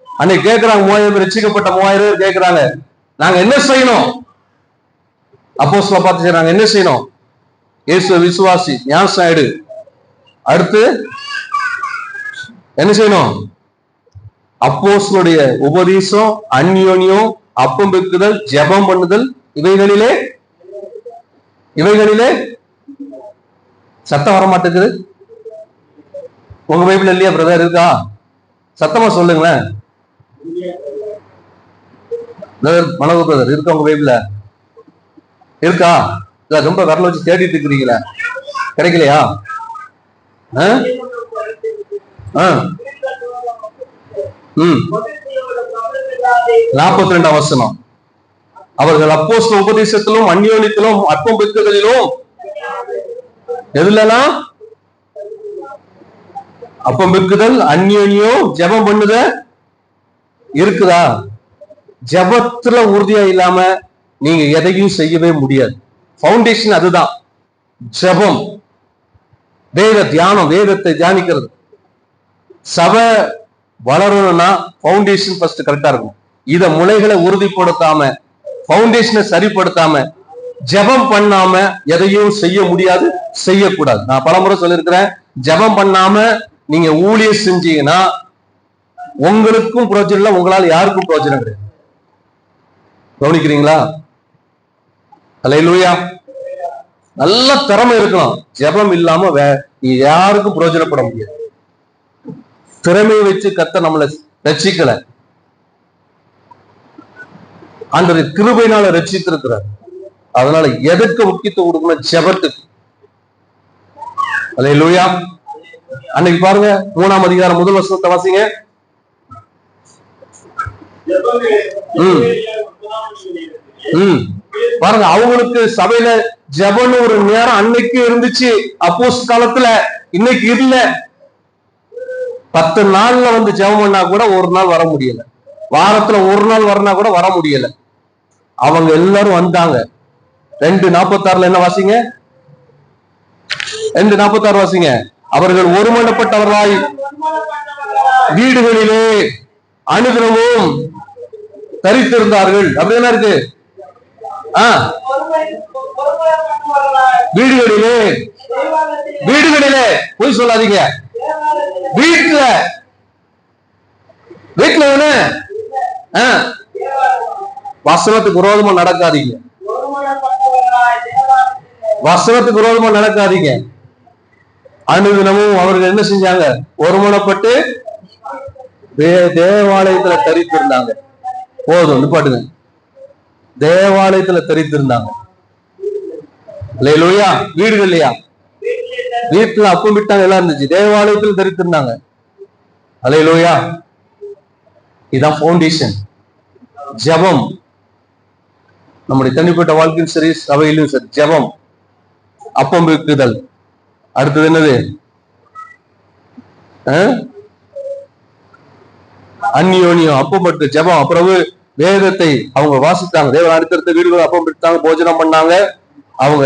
அன்னைக்கு கேட்கிறாங்க, 3000 பேர் ரட்சிக்கப்பட்ட 3000 பேர் கேட்கிறாங்க, நாங்க என்ன செய்யணும்? அப்போஸ்தலரை பார்த்து செய்யறாங்க, என்ன செய்யணும்? இயேசு விசுவாசி, ஞானஸ்நானம் எடு. அடுத்து என்ன செய்யணும்? அப்போஸ்தலருடைய உபதேசம், அந்யோன்யம், அப்பம் பெக்குதல், ஜெபம் பண்ணுதல், இவைகளிலே சத்தம் வர மாட்டேங்குது. உங்க பைபிள் இல்லையா பிரதர்? இருக்கா? சத்தமா சொல்லுங்களேன். மனோகர் பிரதர் இருக்கா உங்க பைபிள்ல? இருக்கா? ரொம்ப விரல வச்சு தேடிட்டு இருக்கிறீங்களா? கிடைக்கலையா? 42 வசனம். அவர்கள் அப்போஸ்தல உபதேசத்திலும் அந்யோன்யத்திலும் அற்பம் பெற்றுதலிலும் எதுலாம் அப்பம் பெக்குதல் அந்யோன்யம் ஜெபம் பண்ணுத இருக்குதா? ஜெபத்துல உறுதியா இல்லாம நீங்க எதையும் செய்யவே முடியாது. பவுண்டேஷன் அதுதான், ஜெபம், வேத தியானம், வேதத்தை தியானிக்கிறது. சபை வளரணும்னா பவுண்டேஷன் ஃபர்ஸ்ட் கரெக்டா இருக்கும். இத முளைகளை உறுதிப்படுத்தாம, பவுண்டேஷனை சரிப்படுத்தாம, ஜெபம் பண்ணாம எதையும் செய்ய முடியாது, செய்யக்கூடாது. நான் பலமுறை சொல்லியிருக்கிறேன், ஜெபம் பண்ணாம நீங்க ஊழியம் செஞ்சீங்கன்னா உங்களுக்கும் பிரயோஜனம் இல்லை, உங்களால யாருக்கும் பிரயோஜனம் கிடையாது. கவனிக்கிறீங்களா? அல்லேலூயா. நல்ல திறமை இருக்கலாம், ஜெபம் இல்லாம நீங்க யாருக்கும் பிரயோஜனப்பட முடியாது. திறமையை வச்சு கர்த்தர் நம்மளை ரட்சிக்கல, ஆண்டவர் கிருபையினால ரட்சித்திருக்கிறார். அதனால எதுக்கு முக்கியத்துவம் கொடுக்கணும்? ஜெபத்துக்கு. அல்லேலூயா. அன்னைக்கு பாருங்க 3ஆம் அதிகாரம் முதல் வசனத்தை வாசிங்க. பாருங்க, அவங்களுக்கு சபையில ஜெபம்னு ஒரு நேரம் அன்னைக்கு இருந்துச்சு, அப்போஸ்தலர் காலத்துல. இன்னைக்கு இல்ல. 10 நாள்ல வந்து ஜெபம் பண்ணா கூட ஒரு நாள் வர முடியல, வாரத்துல ஒரு நாள் வரனா கூட வர முடியல. அவங்க எல்லாரும் வந்தாங்க. 2:46 என்ன வாசிங்க? 2:46 வாசிங்க. அவர்கள் ஒருமனப்பட்டவர்களாய் வீடுகளிலே அனுதினமும் தரித்திருந்தார்கள். அப்படி என்ன இருக்கு? வீடுகளிலே, வீடுகளிலே போய் சொல்லாதீங்க. வீட்டுல, வீட்டுல வசனத்துக்கு விரோதமா நடக்காதீங்க, வசனத்துக்கு விரோதமா நடக்காதீங்க. அனுதினமும் அவர்கள் என்ன செஞ்சாங்க? ஒருமனப்பட்டு தேவாலயத்துல தரித்திருந்தாங்க. போதும், நிப்பாட்டுங்க. தேவாலயத்துல தரித்திருந்தாங்க. அல்லேலூயா. வீடுகள் இல்லையா? வீட்டுல அப்பம் விட்டாங்க, எல்லாம் இருந்துச்சு. தேவாலயத்துல தரித்திருந்தாங்க. அல்லேலூயா. இதான் பவுண்டேஷன், ஜெபம். நம்முடைய தனிப்பட்ட வாழ்க்கையும் சரி, சபையிலும் சரி, ஜெபம், அப்பம் வைக்குதல். அடுத்தது என்னது? அந்யோன்யம், அப்பப்பட்டு ஜெபம். அப்புறம் வேதத்தை அவங்க வாசித்தாங்க. தேவன் அடுத்தடுத்த வீடுகள் அப்பம் விட்டாங்க, போஜனம் பண்ணாங்க, அவங்க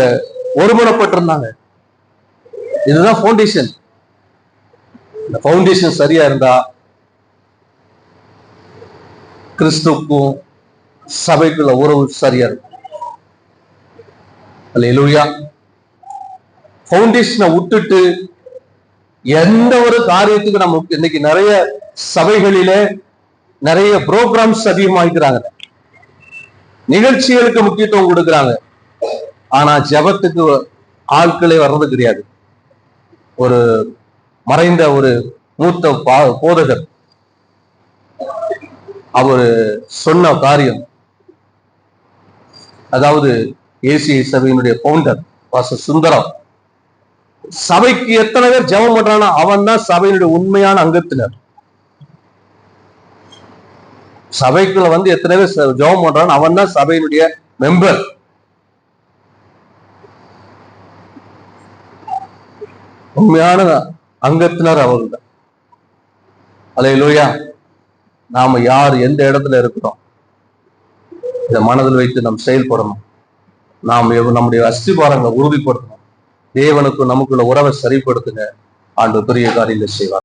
ஒருமுறைப்பட்டிருந்தாங்க. இதுதான் பவுண்டேஷன். இந்த பவுண்டேஷன் சரியா இருந்தா கிறிஸ்துவுக்கும் சபைக்குள்ள உறவு சரியா இருக்கும். அல்லேலூயா. பவுண்டேஷனை விட்டுட்டு எந்த ஒரு காரியத்துக்கு நம்ம இன்னைக்கு நிறைய சபைகளிலே நிறைய ப்ரோக்ராம்ஸ் அதிகமாக்கிறாங்க, நிகழ்ச்சிகளுக்கு முக்கியத்துவம் கொடுக்கிறாங்க. ஆனா ஜெபத்துக்கு ஆட்களே வர்றது கிடையாது. ஒரு மறைந்த ஒரு மூத்த போதகர் அவரு சொன்ன காரியம், அதாவது ஏசிஐ சபையினுடைய பவுண்டர் பாஸ்டர் சுந்தரம், சபைக்கு எத்தனை பேர் ஜெபம் பண்றானா அவன் தான் சபையினுடைய உண்மையான அங்கத்தினர். சபைக்குள்ள வந்து எத்தனை பேர் ஜெபம் பண்றான் அவன் தான் சபையினுடைய மெம்பர். உண்மையான அங்கத்தினர் அவர்கள் தான். அல்லேலூயா. நாம யார், எந்த இடத்துல இருக்கிறோம், இதை மனதில் வைத்து நாம் செயல்படணும். நாம் நம்முடைய அஸ்திபாரங்களை உறுதிப்படுத்தணும். தேவனுக்கு நமக்குள்ள உறவை சரிப்படுத்துங்க. ஆண்டவர் பெரிய காரியங்களை செய்வார்.